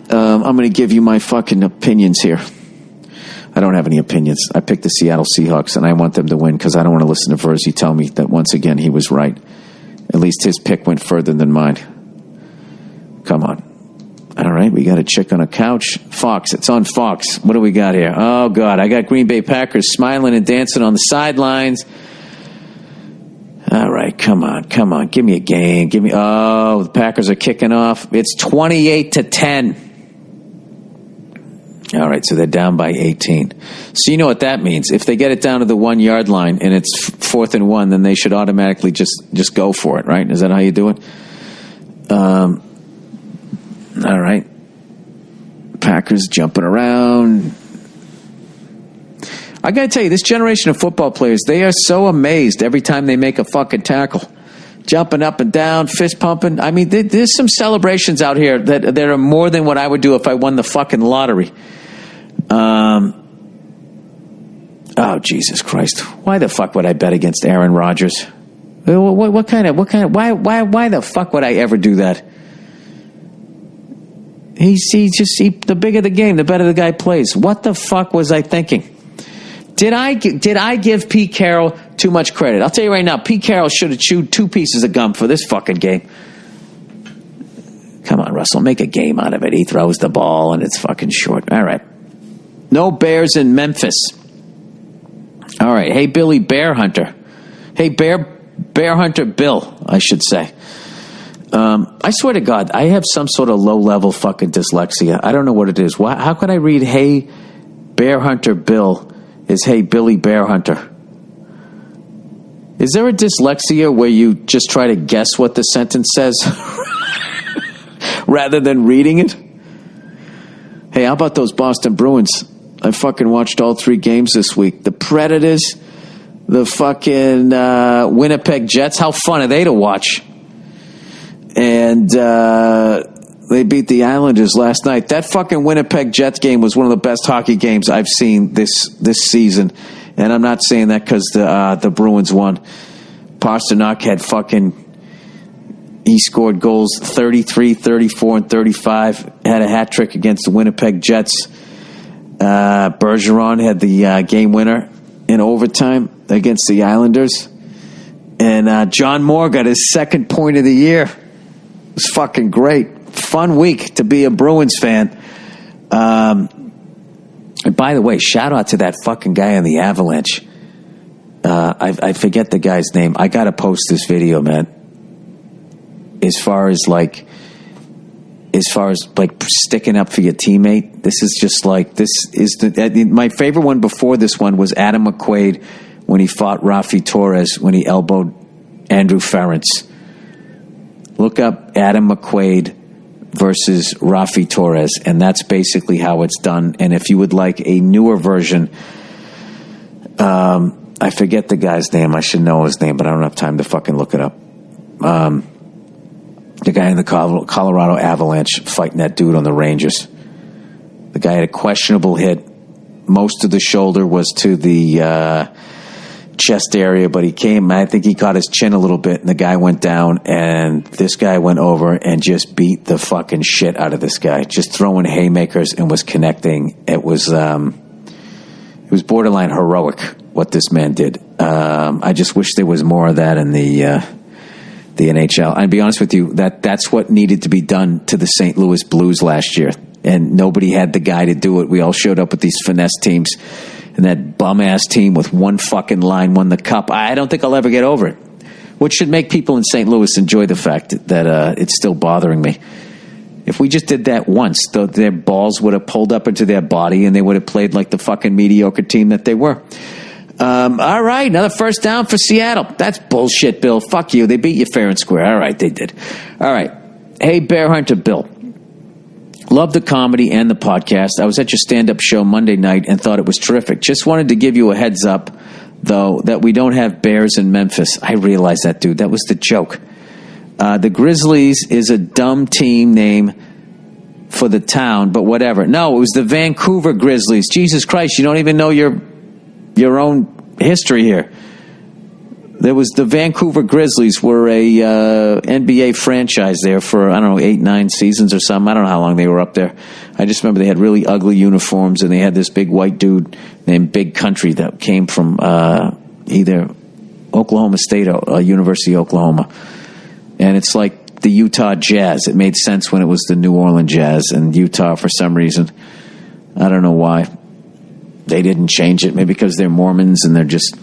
I'm going to give you my fucking opinions here. I don't have any opinions. I picked the Seattle Seahawks, and I want them to win because I don't want to listen to Verzi tell me that once again he was right. At least his pick went further than mine. Come on. All right, we got a chick on a couch. Fox, it's on Fox. What do we got here? Oh, God, I got Green Bay Packers smiling and dancing on the sidelines. All right, come on. Give me a game. The Packers are kicking off. It's 28-10. All right, so they're down by 18. So you know what that means. If they get it down to the 1 yard line and it's 4th and 1, then they should automatically just go for it, right? Is that how you do it? All right. Packers jumping around. I got to tell you, this generation of football players, they are so amazed every time they make a fucking tackle. Jumping up and down, fist pumping. I mean, there's some celebrations out here that are more than what I would do if I won the fucking lottery. Oh, Jesus Christ. Why the fuck would I bet against Aaron Rodgers? Why the fuck would I ever do that? The bigger the game, the better the guy plays. What the fuck was I thinking? Did I give Pete Carroll too much credit? I'll tell you right now, Pete Carroll should have chewed 2 pieces of gum for this fucking game. Come on, Russell, make a game out of it. He throws the ball and it's fucking short. All right. No Bears in Memphis. All right. Hey, Billy Bear Hunter. Hey, Bear Hunter Bill, I should say. I swear to God, I have some sort of low-level fucking dyslexia. I don't know what it is. How could I read Hey, Bear Hunter Bill is Hey, Billy Bear Hunter? Is there a dyslexia where you just try to guess what the sentence says rather than reading it? Hey, how about those Boston Bruins? I fucking watched all 3 games this week. The Predators, the fucking Winnipeg Jets. How fun are they to watch? And they beat the Islanders last night. That fucking Winnipeg Jets game was one of the best hockey games I've seen this season. And I'm not saying that because the Bruins won. Pasternak had he scored goals 33, 34, and 35. Had a hat trick against the Winnipeg Jets. Bergeron had the game winner in overtime against the Islanders. And John Moore got his 2nd point of the year. It was fucking great. Fun week to be a Bruins fan. And by the way, shout out to that fucking guy on the Avalanche. I forget the guy's name. I got to post this video, man. As far as like, as far as like sticking up for your teammate. This is just like, my favorite one before this one was Adam McQuaid when he fought Rafi Torres when he elbowed Andrew Ferentz. Look up Adam McQuaid versus Rafi Torres, and that's basically how it's done. And if you would like a newer version, I forget the guy's name. I should know his name, but I don't have time to fucking look it up. The guy in the Colorado Avalanche fighting that dude on the Rangers. The guy had a questionable hit. Most of the shoulder was to the chest area, but I think he caught his chin a little bit, and the guy went down, and this guy went over and just beat the fucking shit out of this guy, just throwing haymakers and was connecting. It was borderline heroic what this man did. I just wish there was more of that in the NHL. I'd be honest with you, that's what needed to be done to the St. Louis Blues last year, and nobody had the guy to do it. We all showed up with these finesse teams, and that bum-ass team with one fucking line won the cup. I don't think I'll ever get over it, which should make people in St. Louis enjoy the fact that it's still bothering me. If we just did that once, their balls would have pulled up into their body, and they would have played like the fucking mediocre team that they were. All right, another first down for Seattle. That's bullshit, Bill. Fuck you. They beat you fair and square. All right, they did. All right. Hey, Bear Hunter Bill. Love the comedy and the podcast. I was at your stand-up show Monday night and thought it was terrific. Just wanted to give you a heads up, though, that we don't have Bears in Memphis. I realize that, dude. That was the joke. The Grizzlies is a dumb team name for the town, but whatever. No, it was the Vancouver Grizzlies. Jesus Christ, you don't even know your own history here. There was the Vancouver Grizzlies were a NBA franchise there for, 8, 9 seasons or something. I don't know how long they were up there. I just remember they had really ugly uniforms, and they had this big white dude named Big Country that came from either Oklahoma State or University of Oklahoma. And it's like the Utah Jazz. It made sense when it was the New Orleans Jazz, and Utah, for some reason, I don't know why, they didn't change it. Maybe because they're Mormons and they're just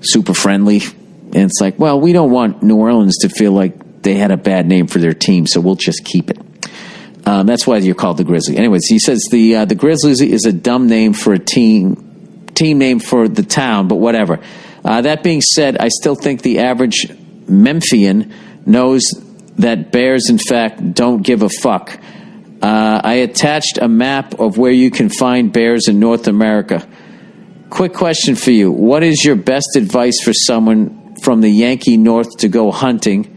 super friendly. And it's like, well, we don't want New Orleans to feel like they had a bad name for their team, so we'll just keep it. That's why you're called the Grizzlies. Anyways, he says the Grizzlies is a dumb name for a team name for the town, but whatever. That being said, I still think the average Memphian knows that Bears, in fact, don't give a fuck. I attached a map of where you can find bears in North America. Quick question for you. What is your best advice for someone from the Yankee North to go hunting?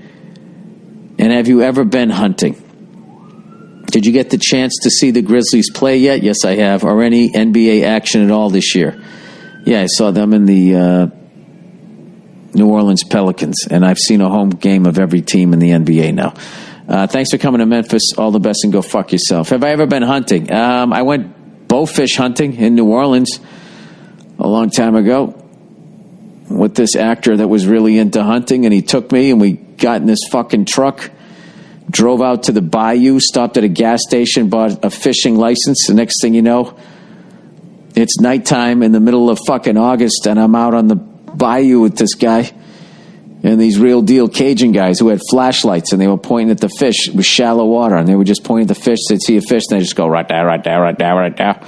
And have you ever been hunting? Did you get the chance to see the Grizzlies play yet? Yes, I have. Or any NBA action at all this year? Yeah, I saw them in the New Orleans Pelicans, and I've seen a home game of every team in the NBA now. Thanks for coming to Memphis. All the best, and go fuck yourself. Have I ever been hunting? I went bowfish hunting in New Orleans a long time ago with this actor that was really into hunting, and he took me, and we got in this fucking truck, drove out to the bayou, stopped at a gas station, bought a fishing license. The next thing you know, it's nighttime in the middle of fucking August, and I'm out on the bayou with this guy and these real deal Cajun guys who had flashlights, and they were pointing at the fish. It was shallow water, and they were just pointing at the fish. They'd see a fish, and they just go right there, right there, right there, right there.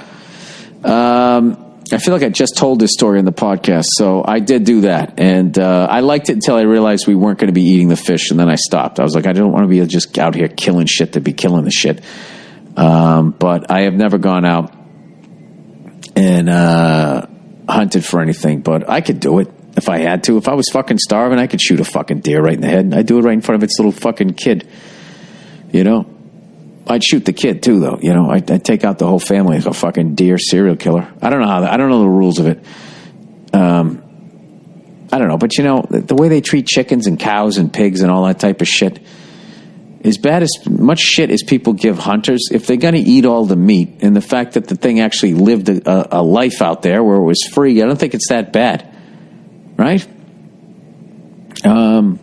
I feel like I just told this story in the podcast, so I did do that, and I liked it until I realized we weren't going to be eating the fish, and then I stopped. I was like, I don't want to be just out here killing shit to be killing the shit. But I have never gone out and hunted for anything, but I could do it if I had to. If I was fucking starving, I could shoot a fucking deer right in the head. I'd do it right in front of its little fucking kid. You know? I'd shoot the kid too, though. You know, I'd take out the whole family like a fucking deer serial killer. I don't know I don't know the rules of it. I don't know, but you know, the way they treat chickens and cows and pigs and all that type of shit, as bad as much shit as people give hunters, if they're going to eat all the meat, and the fact that the thing actually lived a life out there where it was free, I don't think it's that bad, right? I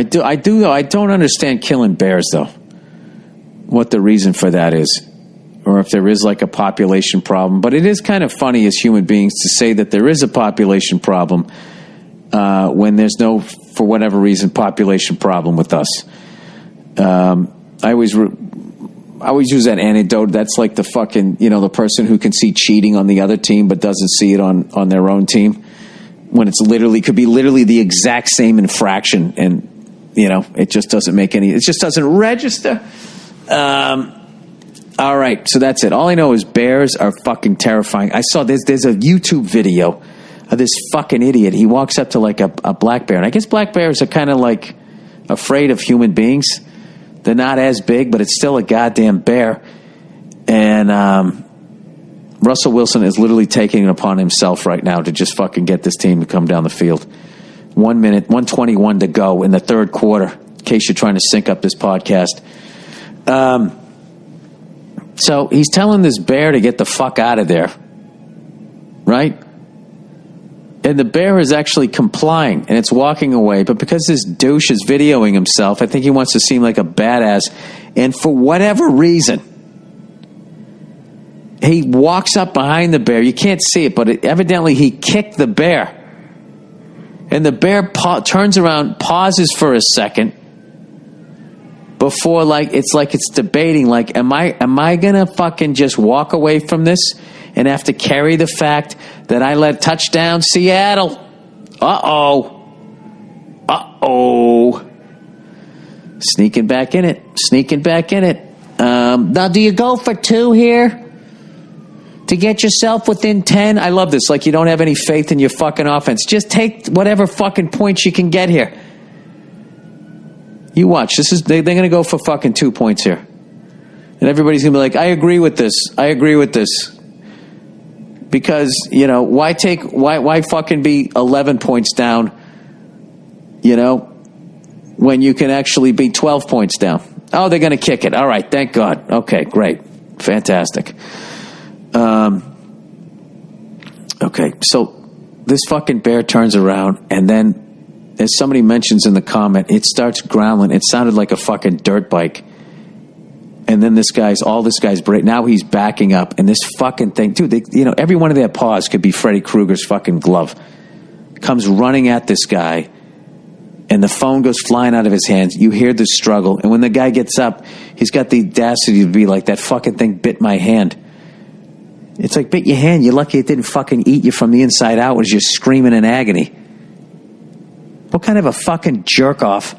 do though. I don't understand killing bears though. What the reason for that is, or if there is like a population problem. But it is kind of funny as human beings to say that there is a population problem when there's no, for whatever reason, population problem with us. I always use that anecdote. That's like the fucking, the person who can see cheating on the other team but doesn't see it on their own team, when could be literally the exact same infraction, and it just doesn't it just doesn't register. All right, so that's it. All I know is bears are fucking terrifying. I saw there's a YouTube video of this fucking idiot. He walks up to like a black bear, and I guess black bears are kind of like afraid of human beings. They're not as big, but it's still a goddamn bear. And Russell Wilson is literally taking it upon himself right now to just fucking get this team to come down the field. 1 minute, 1:21 to go in the third quarter, in case you're trying to sync up this podcast. So he's telling this bear to get the fuck out of there, right? And the bear is actually complying, and it's walking away. But because this douche is videoing himself, I think he wants to seem like a badass. And for whatever reason, he walks up behind the bear. You can't see it, but evidently he kicked the bear. And the bear turns around, pauses for a second before it's debating, like, am I gonna fucking just walk away from this and have to carry the fact that I let touchdown Seattle? Uh-oh. Sneaking back in it. Now, do you go for 2 here to get yourself within 10? I love this. Like, you don't have any faith in your fucking offense. Just take whatever fucking points you can get here. You watch. They're going to go for fucking 2 points here. And everybody's going to be like, I agree with this. Because, why fucking be 11 points down, when you can actually be 12 points down? Oh, they're going to kick it. All right, thank God. Okay, great. Fantastic. Okay, so this fucking bear turns around, and then, as somebody mentions in the comment, it starts growling. It sounded like a fucking dirt bike. And then this guy's now he's backing up, and this fucking thing, dude, every one of their paws could be Freddy Krueger's fucking glove. Comes running at this guy, and the phone goes flying out of his hands. You hear the struggle, and when the guy gets up, he's got the audacity to be like, that fucking thing bit my hand. It's like, bit your hand. You're lucky it didn't fucking eat you from the inside out as you're screaming in agony. What kind of a fucking jerk off?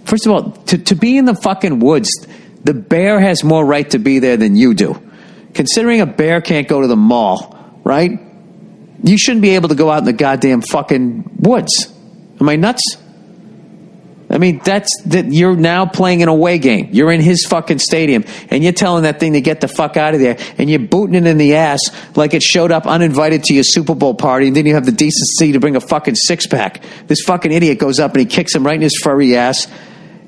First of all, to be in the fucking woods, the bear has more right to be there than you do. Considering a bear can't go to the mall, right? You shouldn't be able to go out in the goddamn fucking woods. Am I nuts? I mean, you're now playing an away game. You're in his fucking stadium, and you're telling that thing to get the fuck out of there, and you're booting it in the ass like it showed up uninvited to your Super Bowl party, and then you have the decency to bring a fucking six-pack. This fucking idiot goes up and he kicks him right in his furry ass.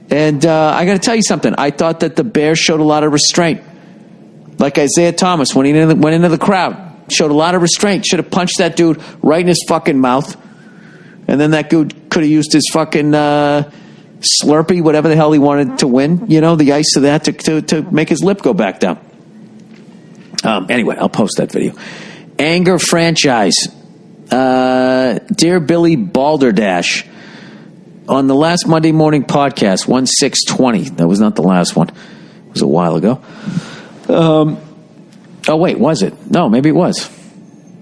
And I got to tell you something. I thought that the bear showed a lot of restraint. Like Isaiah Thomas when he went into the crowd. Showed a lot of restraint. Should have punched that dude right in his fucking mouth. And then that dude could have used his fucking Slurpee, whatever the hell he wanted to win. The ice of that to make his lip go back down. Anyway, I'll post that video. Anger franchise. Dear Billy Balderdash. On the last Monday morning podcast, 1620. That was not the last one. It was a while ago. Oh, wait, was it? No, maybe it was.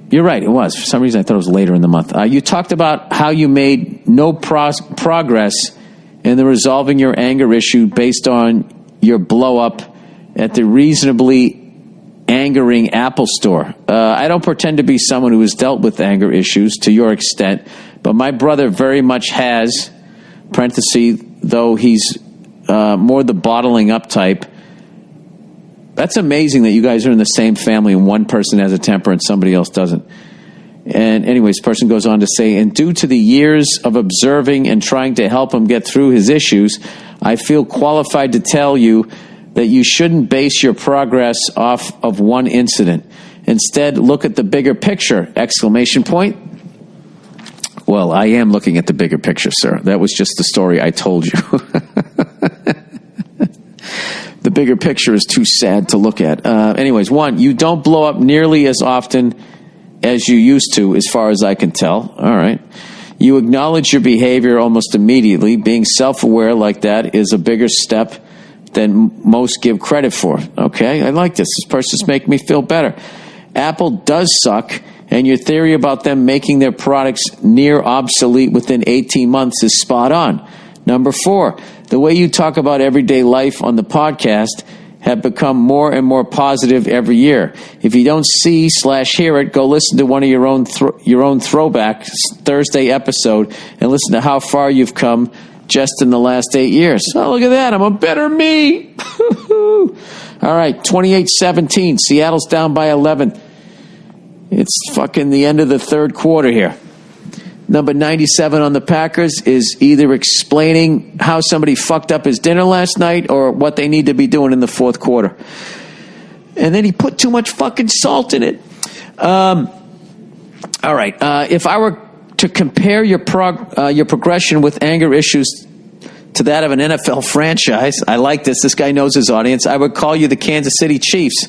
You're right, it was. For some reason, I thought it was later in the month. You talked about how you made no progress in the resolving your anger issue based on your blow-up at the reasonably angering Apple store. I don't pretend to be someone who has dealt with anger issues to your extent, but my brother very much has... parenthesis, though he's more the bottling up type. That's amazing that you guys are in the same family and one person has a temper and somebody else doesn't. And anyways, person goes on to say, and due to the years of observing and trying to help him get through his issues, I feel qualified to tell you that you shouldn't base your progress off of one incident. Instead, look at the bigger picture! Exclamation point. Well, I am looking at the bigger picture, sir. That was just the story I told you. The bigger picture is too sad to look at. Anyways, one, you don't blow up nearly as often as you used to, as far as I can tell. All right. You acknowledge your behavior almost immediately. Being self-aware like that is a bigger step than most give credit for. Okay, I like this. This person's making me feel better. Apple does suck, and your theory about them making their products near obsolete within 18 months is spot on. Number 4, the way you talk about everyday life on the podcast have become more and more positive every year. If you don't see/hear it, go listen to one of your own throwback Thursday episode and listen to how far you've come just in the last 8 years. Oh, look at that. I'm a better me. All right, 28-17. Seattle's down by 11. It's fucking the end of the third quarter here. Number 97 on the Packers is either explaining how somebody fucked up his dinner last night or what they need to be doing in the fourth quarter. And then he put too much fucking salt in it. All right. If I were to compare your progression with anger issues to that of an NFL franchise, I like this. This guy knows his audience. I would call you the Kansas City Chiefs.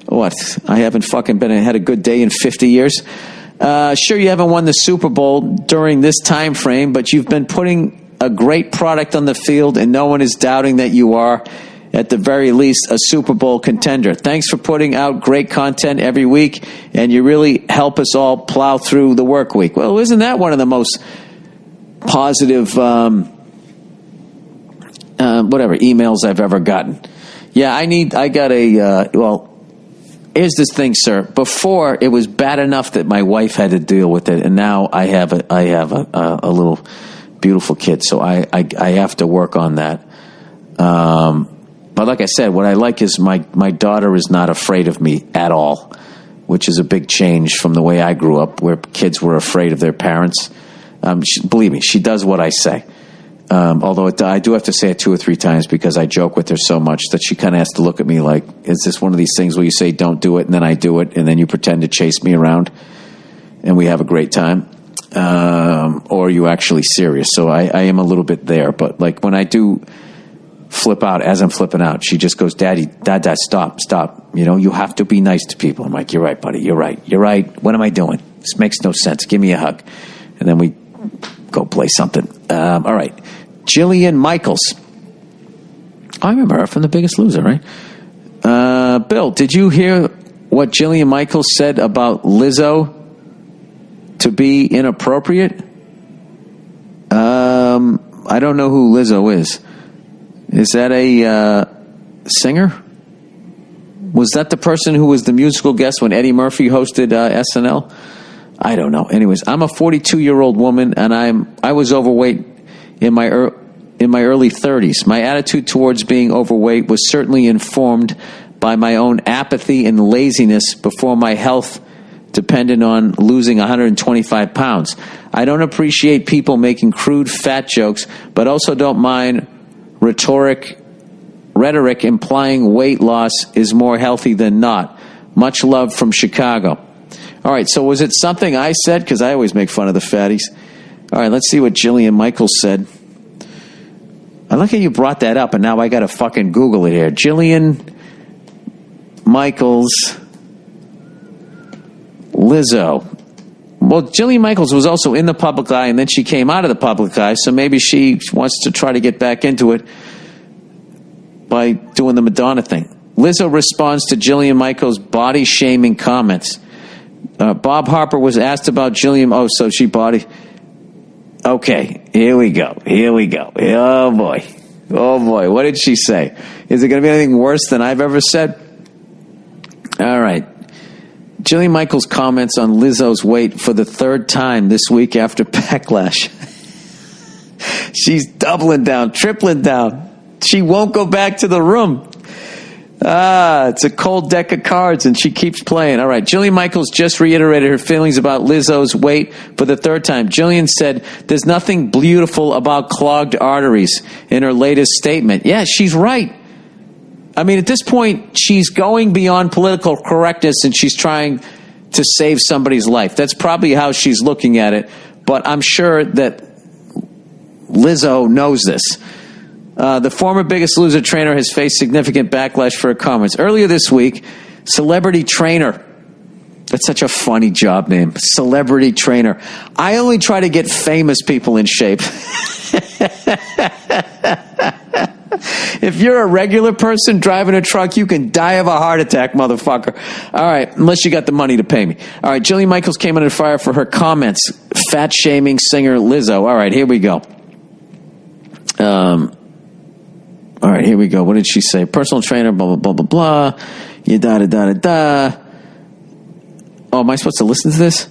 What? I haven't fucking had a good day in 50 years. Sure, you haven't won the Super Bowl during this time frame, but you've been putting a great product on the field, and no one is doubting that you are, at the very least, a Super Bowl contender. Thanks for putting out great content every week, and you really help us all plow through the work week. Well, isn't that one of the most positive emails I've ever gotten? Yeah, here's this thing, sir. Before, it was bad enough that my wife had to deal with it, and now I have a little beautiful kid, so I have to work on that. But like I said, what I like is my daughter is not afraid of me at all, which is a big change from the way I grew up, where kids were afraid of their parents. Believe me, she does what I say. Although I do have to say it 2 or 3 times because I joke with her so much that she kind of has to look at me like, is this one of these things where you say don't do it and then I do it and then you pretend to chase me around and we have a great time? Or are you actually serious? So I am a little bit there. But like when I do flip out, as I'm flipping out, she just goes, Dad, stop. You know, you have to be nice to people. I'm like, you're right, buddy. You're right. What am I doing? This makes no sense. Give me a hug. And then we go play something. All right. Jillian Michaels. I remember her from The Biggest Loser, right? Bill, did you hear what Jillian Michaels said about Lizzo to be inappropriate? I don't know who Lizzo is. Is that a singer? Was that the person who was the musical guest when Eddie Murphy hosted SNL? I don't know. Anyways, I'm a 42-year-old woman, and I was overweight in my early 30s. My attitude towards being overweight was certainly informed by my own apathy and laziness before my health depended on losing 125 pounds. I don't appreciate people making crude fat jokes, but also don't mind rhetoric implying weight loss is more healthy than not. Much love from Chicago. All right, so was it something I said? Because I always make fun of the fatties. All right, let's see what Jillian Michaels said. I like how you brought that up, and now I got to fucking Google it here. Jillian Michaels, Lizzo. Well, Jillian Michaels was also in the public eye, and then she came out of the public eye, so maybe she wants to try to get back into it by doing the Madonna thing. Lizzo responds to Jillian Michaels' body-shaming comments. Bob Harper was asked about Jillian. Oh, so she body. Okay, here we go. Oh, boy. What did she say? Is it going to be anything worse than I've ever said? All right. Jillian Michaels comments on Lizzo's weight for the 3rd time this week after backlash. She's doubling down, tripling down. She won't go back to the room. It's a cold deck of cards, and she keeps playing. All right, Jillian Michaels just reiterated her feelings about Lizzo's weight for the 3rd time. Jillian said, there's nothing beautiful about clogged arteries in her latest statement. Yeah, she's right. I mean, at this point, she's going beyond political correctness, and she's trying to save somebody's life. That's probably how she's looking at it, but I'm sure that Lizzo knows this. The former Biggest Loser trainer has faced significant backlash for her comments. Earlier this week, celebrity trainer That's such a funny job name. Celebrity trainer. I only try to get famous people in shape. If you're a regular person driving a truck, you can die of a heart attack, motherfucker. All right, unless you got the money to pay me. All right, Jillian Michaels came under fire for her comments. Fat-shaming singer Lizzo. All right, here we go. All right, here we go. What did she say? Personal trainer, blah, blah, blah, blah, blah. You da-da-da-da-da. Oh, am I supposed to listen to this?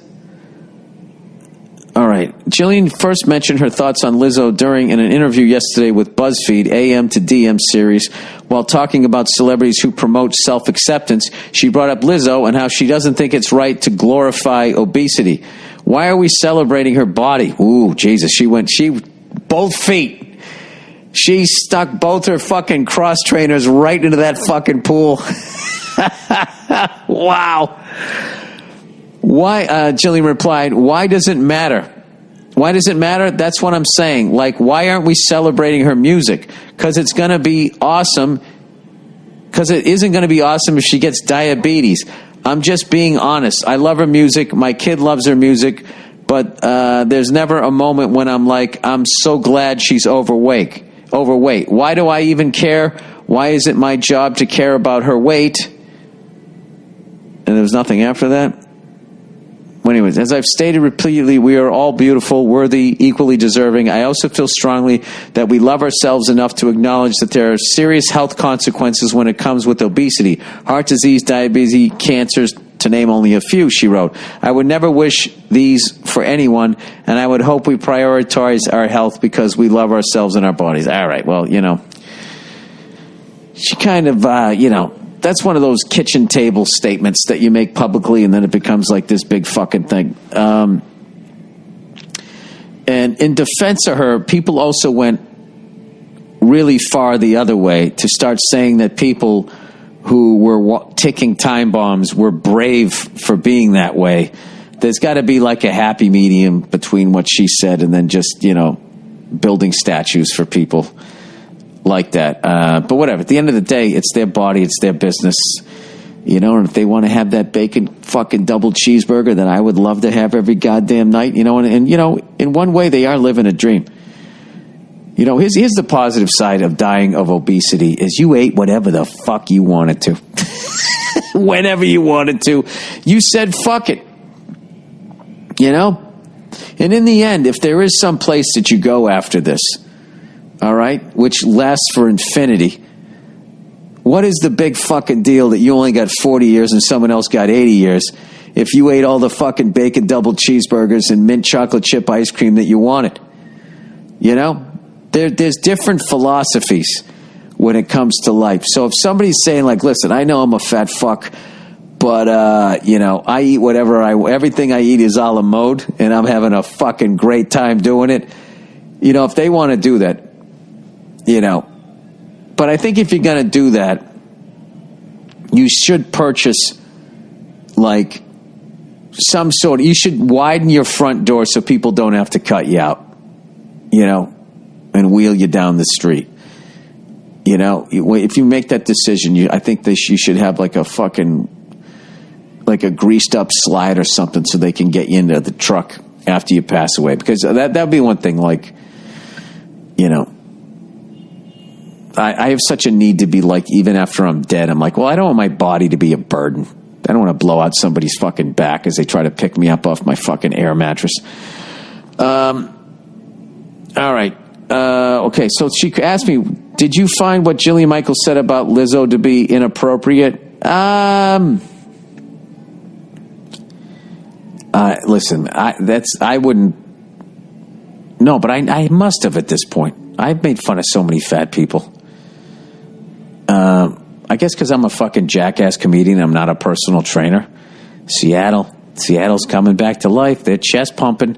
All right. Jillian first mentioned her thoughts on Lizzo during an interview yesterday with BuzzFeed AM to DM series. While talking about celebrities who promote self-acceptance, she brought up Lizzo and how she doesn't think it's right to glorify obesity. Why are we celebrating her body? Ooh, Jesus. Both feet. She stuck both her fucking cross trainers right into that fucking pool. Wow. Why, Jillian replied, why does it matter? Why does it matter? That's what I'm saying. Like, why aren't we celebrating her music? Because it's going to be awesome. Because it isn't going to be awesome if she gets diabetes. I'm just being honest. I love her music. My kid loves her music. But there's never a moment when I'm like, I'm so glad she's overweight. Why do I even care? Why is it my job to care about her weight? And there was nothing after that. Well, anyways, as I've stated repeatedly, we are all beautiful, worthy, equally deserving. I also feel strongly that we love ourselves enough to acknowledge that there are serious health consequences when it comes with obesity, heart disease, diabetes, cancers, to name only a few, she wrote. I would never wish these for anyone, and I would hope we prioritize our health because we love ourselves and our bodies. All right, well, she kind of, that's one of those kitchen table statements that you make publicly and then it becomes like this big fucking thing. And in defense of her, people also went really far the other way to start saying that people who were ticking time bombs were brave for being that way. There's got to be like a happy medium between what she said and then just, building statues for people like that. But whatever. At the end of the day, it's their body, it's their business. And if they want to have that bacon fucking double cheeseburger that I would love to have every goddamn night, and in one way they are living a dream. Here's the positive side of dying of obesity is you ate whatever the fuck you wanted to. Whenever you wanted to. You said fuck it. And in the end, if there is some place that you go after this, all right, which lasts for infinity, what is the big fucking deal that you only got 40 years and someone else got 80 years if you ate all the fucking bacon double cheeseburgers and mint chocolate chip ice cream that you wanted? There's different philosophies when it comes to life. So if somebody's saying like, listen, I know I'm a fat fuck, but, I eat everything I eat is a la mode and I'm having a fucking great time doing it. If they want to do that, but I think if you're going to do that, you should purchase like some sort, you should widen your front door so people don't have to cut you out, and wheel you down the street. If you make that decision, I think you should have like a greased up slide or something so they can get you into the truck after you pass away. Because that'd be one thing, like, I have such a need to be like, even after I'm dead, I'm like, well, I don't want my body to be a burden. I don't want to blow out somebody's fucking back as they try to pick me up off my fucking air mattress. All right. Okay, so she asked me, did you find what Jillian Michaels said about Lizzo to be inappropriate? Listen, I wouldn't. No, but I must have at this point. I've made fun of so many fat people. I guess because I'm a fucking jackass comedian, I'm not a personal trainer. Seattle's coming back to life. They're chest pumping.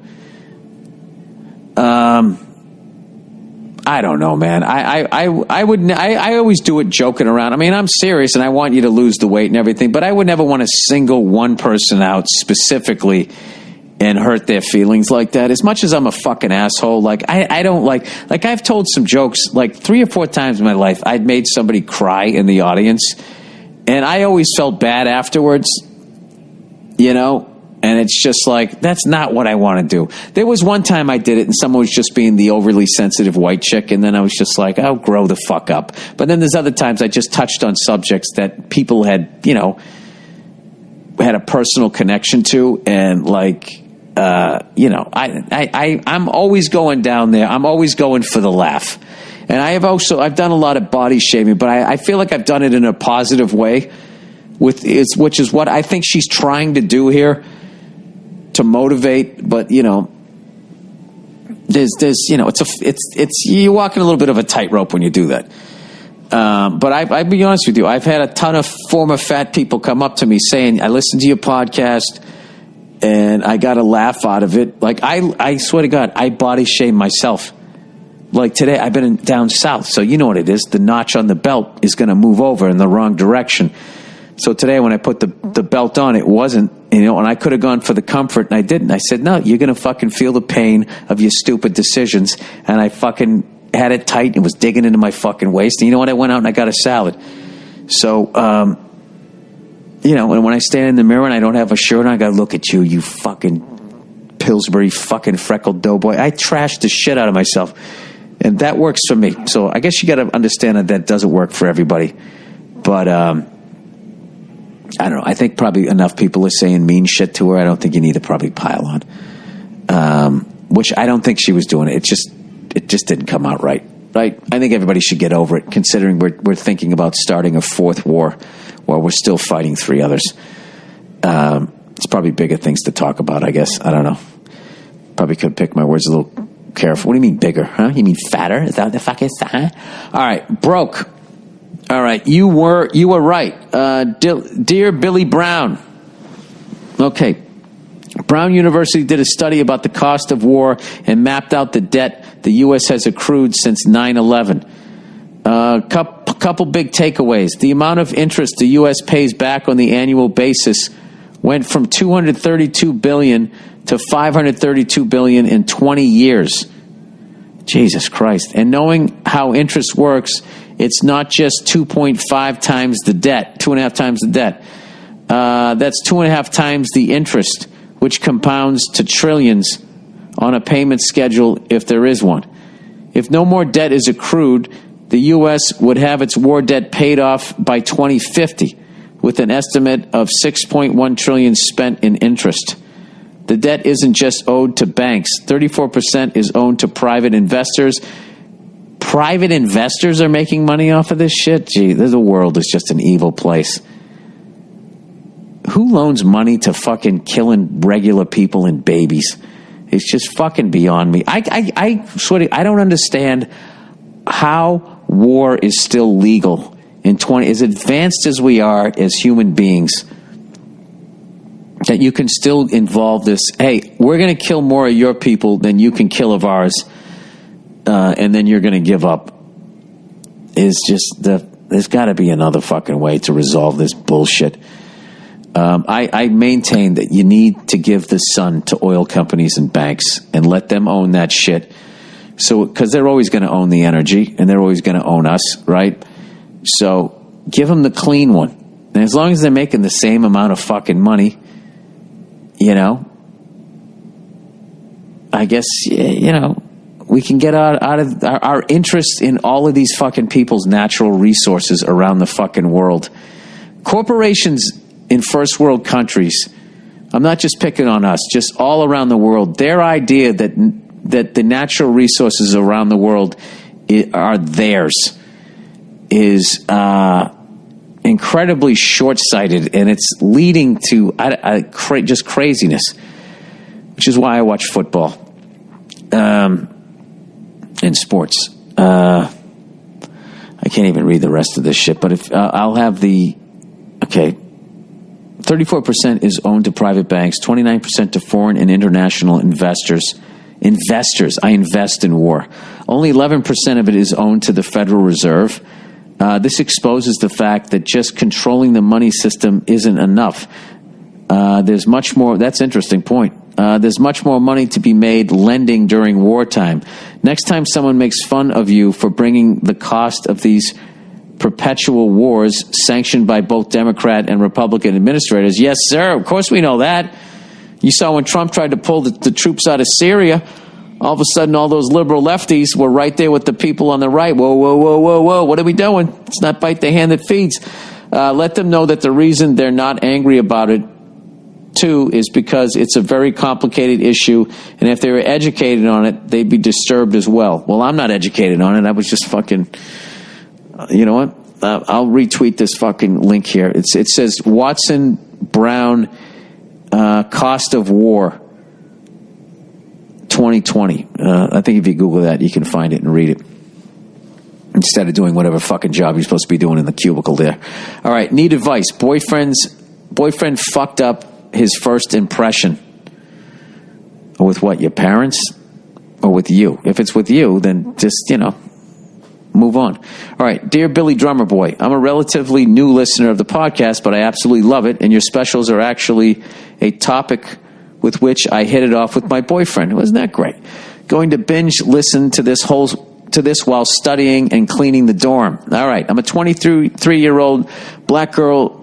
I don't know, man. I always do it joking around. I mean, I'm serious and I want you to lose the weight and everything, but I would never want to single one person out specifically and hurt their feelings like that. As much as I'm a fucking asshole, like I don't like I've told some jokes like 3 or 4 times in my life. I'd made somebody cry in the audience and I always felt bad afterwards. you know? And it's just like, that's not what I want to do. There was one time I did it and someone was just being the overly sensitive white chick. And then I was just like, oh, grow the fuck up. But then there's other times I just touched on subjects that people had, you know, had a personal connection to. And like, you know, I'm always going down there. I'm always going for the laugh. And I've done a lot of body shaming, but I feel like I've done it in a positive way which is what I think she's trying to do here. To motivate, but you know, there's you know, it's you're walking a little bit of a tightrope when you do that. But I'll be honest with you, I've had a ton of former fat people come up to me saying, I listened to your podcast and I got a laugh out of it. Like I swear to God, I body shame myself. Like today, I've been down south, so you know what it is. The notch on the belt is going to move over in the wrong direction. So today when I put the belt on, it wasn't, you know, and I could have gone for the comfort and I didn't. I said, no, you're going to fucking feel the pain of your stupid decisions. And I fucking had it tight and was digging into my fucking waist. And you know what? I went out and I got a salad. So, you know, and when I stand in the mirror and I don't have a shirt on, I got to look at you, you fucking Pillsbury fucking freckled doughboy. I trashed the shit out of myself. And that works for me. So I guess you got to understand that doesn't work for everybody. But, I don't know. I think probably enough people are saying mean shit to her. I don't think you need to probably pile on. Which I don't think she was doing it. It just didn't come out right. Right? I think everybody should get over it, considering we're thinking about starting a fourth war while we're still fighting three others. It's probably bigger things to talk about, I guess. I don't know. Probably could pick my words a little careful. What do you mean bigger? Huh? You mean fatter? Is that what the fuck is? Huh? All right. Broke. All right, you were right. Dear Billy Brown. Okay. Brown University did a study about the cost of war and mapped out the debt the U.S. has accrued since 9/11. Couple big takeaways. The amount of interest the U.S. pays back on the annual basis went from $232 billion to $532 billion in 20 years. Jesus Christ. And knowing how interest works, it's not just 2.5 times the debt, 2.5 times the debt. That's 2.5 times the interest, which compounds to trillions on a payment schedule if there is one. If no more debt is accrued, the U.S. would have its war debt paid off by 2050, with an estimate of $6.1 trillion spent in interest. The debt isn't just owed to banks. 34% is owed to private investors. Private investors are making money off of this shit? Gee, the world is just an evil place. Who loans money to fucking killing regular people and babies? It's just fucking beyond me. I swear to you, I don't understand how war is still legal in as advanced as we are as human beings. That you can still involve this, hey, we're going to kill more of your people than you can kill of ours, and then you're going to give up. Is just there's got to be another fucking way to resolve this bullshit. I maintain that you need to give the sun to oil companies and banks and let them own that shit. So, because they're always going to own the energy and they're always going to own us, right? So, give them the clean one. And as long as they're making the same amount of fucking money, you know, I guess, you know, we can get out of our interest in all of these fucking people's natural resources around the fucking world. Corporations in first world countries, I'm not just picking on us, just all around the world, their idea that the natural resources around the world are theirs is incredibly short-sighted, and it's leading to just craziness, which is why I watch football and sports. I can't even read the rest of this shit, but if I'll have 34% is owned to private banks, 29% to foreign and international investors. I invest in war. Only 11% of it is owned to the Federal Reserve. This exposes the fact that just controlling the money system isn't enough. There's much more. That's an interesting point. There's much more money to be made lending during wartime. Next time someone makes fun of you for bringing the cost of these perpetual wars sanctioned by both Democrat and Republican administrators. Yes, sir. Of course we know that. You saw when Trump tried to pull the troops out of Syria, all of a sudden all those liberal lefties were right there with the people on the right. Whoa, whoa, whoa, whoa, whoa. What are we doing? Let's not bite the hand that feeds. Let them know that the reason they're not angry about it, too, is because it's a very complicated issue, and if they were educated on it, they'd be disturbed as well. Well, I'm not educated on it. I was just fucking... you know what? I'll retweet this fucking link here. It says Watson Brown Cost of War 2020. I think if you Google that, you can find it and read it. Instead of doing whatever fucking job you're supposed to be doing in the cubicle there. All right, need advice. Boyfriend fucked up his first impression. With what, your parents? Or with you? If it's with you, then just, move on. All right. Dear Billy Drummer Boy, I'm a relatively new listener of the podcast, but I absolutely love it, and your specials are actually a topic with which I hit it off with my boyfriend. Wasn't that great? Going to binge listen to this while studying and cleaning the dorm. All right. I'm a 23-year-old black girl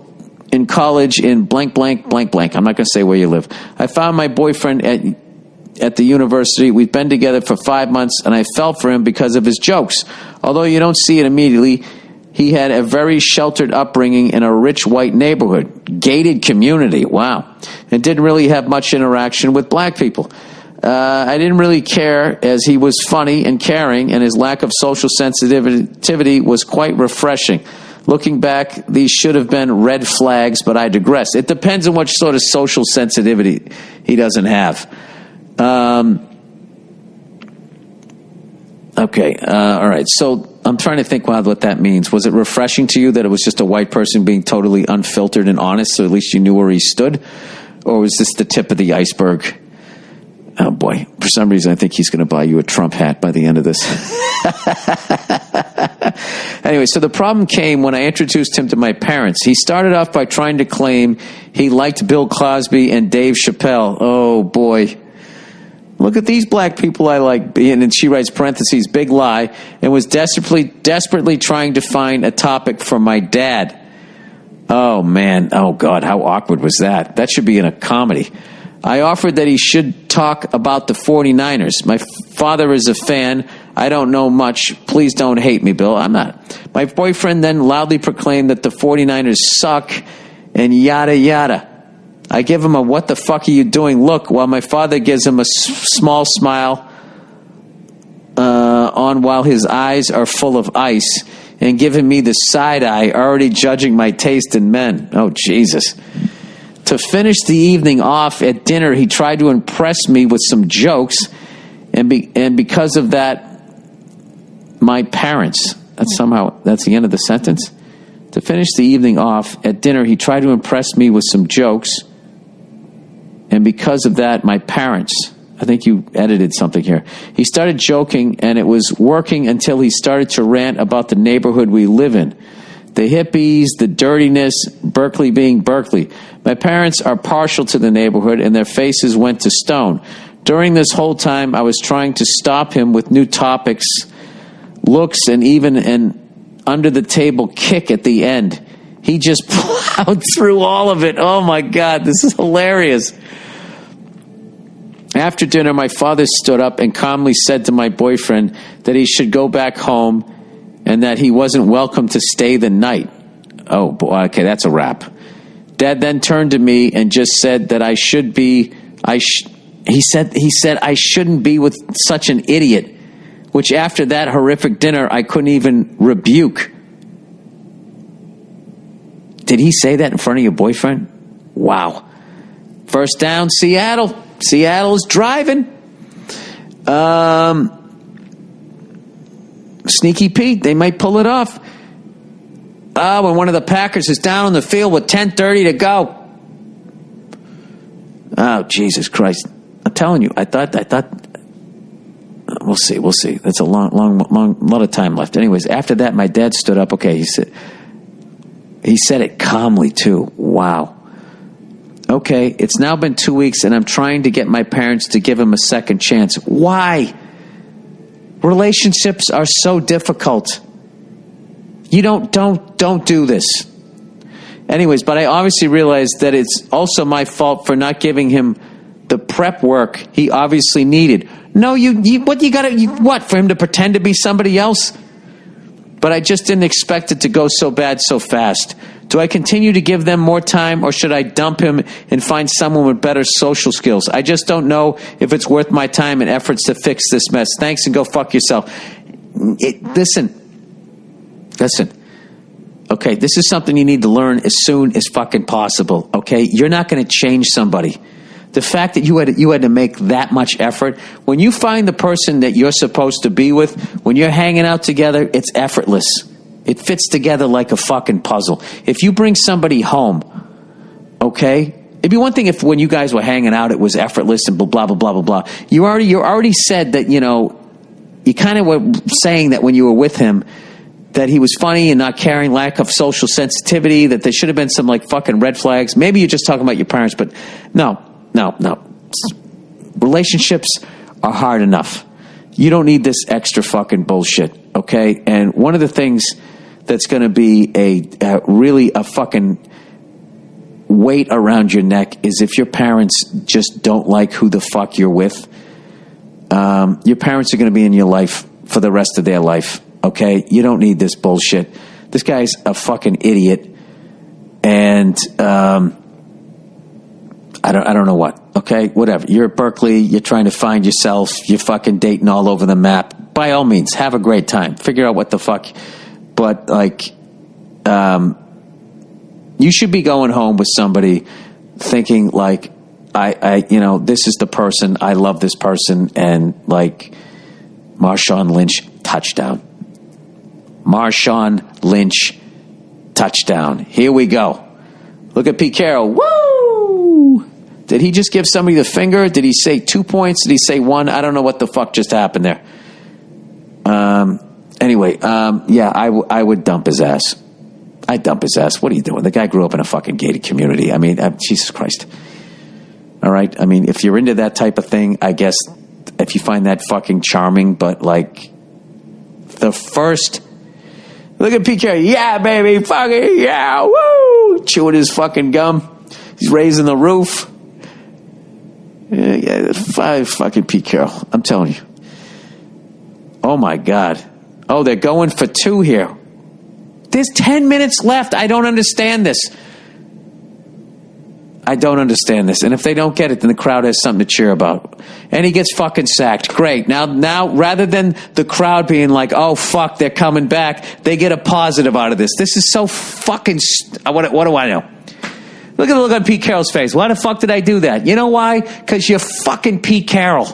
in college in blank, blank, blank, blank. I'm not going to say where you live. I found my boyfriend at the university. We've been together for 5 months, and I fell for him because of his jokes. Although you don't see it immediately, he had a very sheltered upbringing in a rich white neighborhood, gated community, wow, and didn't really have much interaction with black people. I didn't really care, as he was funny and caring, and his lack of social sensitivity was quite refreshing. Looking back, these should have been red flags, but I digress. It depends on what sort of social sensitivity he doesn't have. Okay, all right. So I'm trying to think what that means. Was it refreshing to you that it was just a white person being totally unfiltered and honest, so at least you knew where he stood? Or was this the tip of the iceberg? Oh, boy. For some reason, I think he's going to buy you a Trump hat by the end of this. Anyway, so the problem came when I introduced him to my parents. He started off by trying to claim he liked Bill Cosby and Dave Chappelle. Oh, boy. Look at these black people I like. And she writes parentheses, big lie, and was desperately trying to find a topic for my dad. Oh, man. Oh, God. How awkward was that? That should be in a comedy. I offered that he should talk about the 49ers. My father is a fan. I don't know much. Please don't hate me, Bill. I'm not. My boyfriend then loudly proclaimed that the 49ers suck and yada, yada. I give him a what the fuck are you doing look, while my father gives him a small smile on while his eyes are full of ice, and giving me the side eye, already judging my taste in men. Oh, Jesus. To finish the evening off at dinner, he tried to impress me with some jokes, and because of that, my parents. That's the end of the sentence. To finish the evening off at dinner, he tried to impress me with some jokes, and because of that, my parents. I think you edited something here. He started joking, and it was working until he started to rant about the neighborhood we live in. The hippies, the dirtiness, Berkeley being Berkeley. My parents are partial to the neighborhood, and their faces went to stone. During this whole time, I was trying to stop him with new topics, looks, and even an under-the-table kick at the end. He just plowed through all of it. Oh, my God, this is hilarious. After dinner, my father stood up and calmly said to my boyfriend that he should go back home and that he wasn't welcome to stay the night. Oh, boy, okay, that's a wrap. Dad then turned to me and just said that I should be, he said I shouldn't be with such an idiot, which after that horrific dinner, I couldn't even rebuke. Did he say that in front of your boyfriend? Wow. First down, Seattle. Seattle is driving. Sneaky Pete, they might pull it off. When one of the Packers is down on the field with 10:30 to go. Oh, Jesus Christ. I'm telling you, I thought, we'll see. That's a long, lot of time left. Anyways, after that, my dad stood up. Okay, he said it calmly, too. Wow. Okay, it's now been 2 weeks, and I'm trying to get my parents to give him a second chance. Why? Relationships are so difficult. You don't do this. Anyways, but I obviously realized that it's also my fault for not giving him the prep work he obviously needed. No, what, for him to pretend to be somebody else? But I just didn't expect it to go so bad so fast. Do I continue to give them more time, or should I dump him and find someone with better social skills? I just don't know if it's worth my time and efforts to fix this mess. Thanks, and go fuck yourself. Listen. Okay, this is something you need to learn as soon as fucking possible, okay? You're not going to change somebody. The fact that you had to make that much effort, when you find the person that you're supposed to be with, when you're hanging out together, it's effortless. It fits together like a fucking puzzle. If you bring somebody home, okay? It'd be one thing if when you guys were hanging out, it was effortless and blah, blah, blah, blah, blah. You already said that, you kind of were saying that when you were with him, that he was funny and not caring, lack of social sensitivity, that there should have been some like fucking red flags. Maybe you're just talking about your parents, but no. Relationships are hard enough. You don't need this extra fucking bullshit, okay? And one of the things that's going to be really a fucking weight around your neck is if your parents just don't like who the fuck you're with. Your parents are going to be in your life for the rest of their life. Okay, you don't need this bullshit. This guy's a fucking idiot, and I don't know what. Okay, whatever. You're at Berkeley. You're trying to find yourself. You're fucking dating all over the map. By all means, have a great time. Figure out what the fuck. But like, you should be going home with somebody thinking like, I this is the person. I love this person, and like, Marshawn Lynch touchdown. Marshawn Lynch touchdown. Here we go. Look at Pete Carroll. Woo! Did he just give somebody the finger? Did he say 2 points? Did he say 1? I don't know what the fuck just happened there. Anyway, I would dump his ass. I'd dump his ass. What are you doing? The guy grew up in a fucking gated community. I mean, Jesus Christ. All right? I mean, if you're into that type of thing, I guess if you find that fucking charming, but like the first... Look at Pete Carroll. Yeah, baby. Fucking yeah. Woo. Chewing his fucking gum. He's raising the roof. Yeah, fucking Pete Carroll. I'm telling you. Oh, my God. Oh, they're going for 2 here. There's 10 minutes left. I don't understand this. And if they don't get it, then the crowd has something to cheer about. And he gets fucking sacked. Great. Now, rather than the crowd being like, oh, fuck, they're coming back, they get a positive out of this. This is so fucking... What do I know? Look at the look on Pete Carroll's face. Why the fuck did I do that? You know why? Because you're fucking Pete Carroll.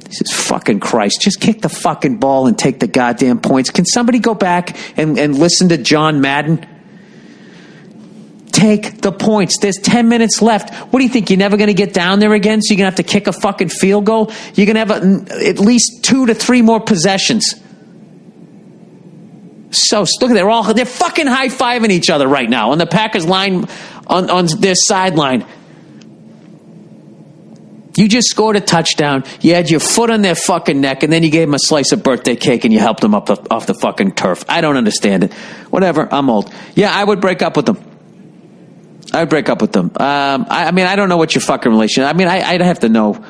Jesus fucking Christ. Just kick the fucking ball and take the goddamn points. Can somebody go back and listen to John Madden? Take the points. There's 10 minutes left. What do you think? You're never going to get down there again, so you're going to have to kick a fucking field goal? You're going to have at least 2 to 3 more possessions. So, look at they're fucking high-fiving each other right now on the Packers line, on their sideline. You just scored a touchdown. You had your foot on their fucking neck, and then you gave them a slice of birthday cake and you helped them off the fucking turf. I don't understand it. Whatever. I'm old. Yeah, I would break up with them. I mean, I don't know what your fucking relation. I mean, I'd have to know.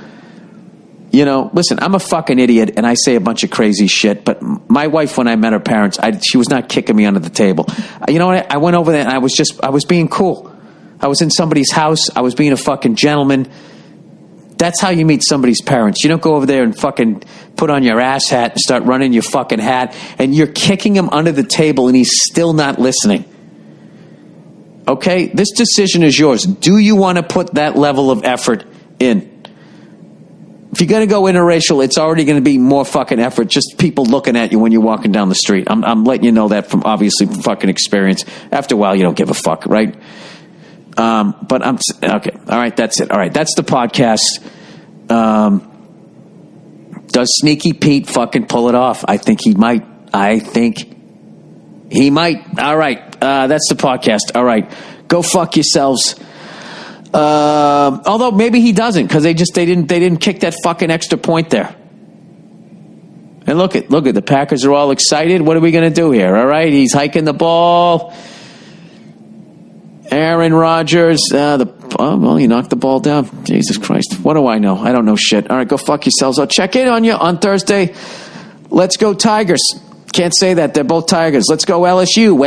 Listen, I'm a fucking idiot, and I say a bunch of crazy shit. But my wife, when I met her parents, she was not kicking me under the table. You know what? I went over there, and I was being cool. I was in somebody's house. I was being a fucking gentleman. That's how you meet somebody's parents. You don't go over there and fucking put on your ass hat and start running your fucking hat, and you're kicking him under the table, and he's still not listening. Okay, this decision is yours. Do you want to put that level of effort in? If you're going to go interracial, it's already going to be more fucking effort. Just people looking at you when you're walking down the street. I'm letting you know that from obviously fucking experience. After a while, you don't give a fuck, right? But I'm okay. All right, that's it. All right, that's the podcast. Does Sneaky Pete fucking pull it off? I think he might. He might. All right. That's the podcast. All right. Go fuck yourselves. Although maybe he doesn't, because they didn't kick that fucking extra point there. And look at the Packers are all excited. What are we going to do here? All right, he's hiking the ball. Aaron Rodgers, well, he knocked the ball down. Jesus Christ. What do I know? I don't know shit. All right, go fuck yourselves. I'll check in on you on Thursday. Let's go Tigers. Can't say that. They're both Tigers. Let's go LSU.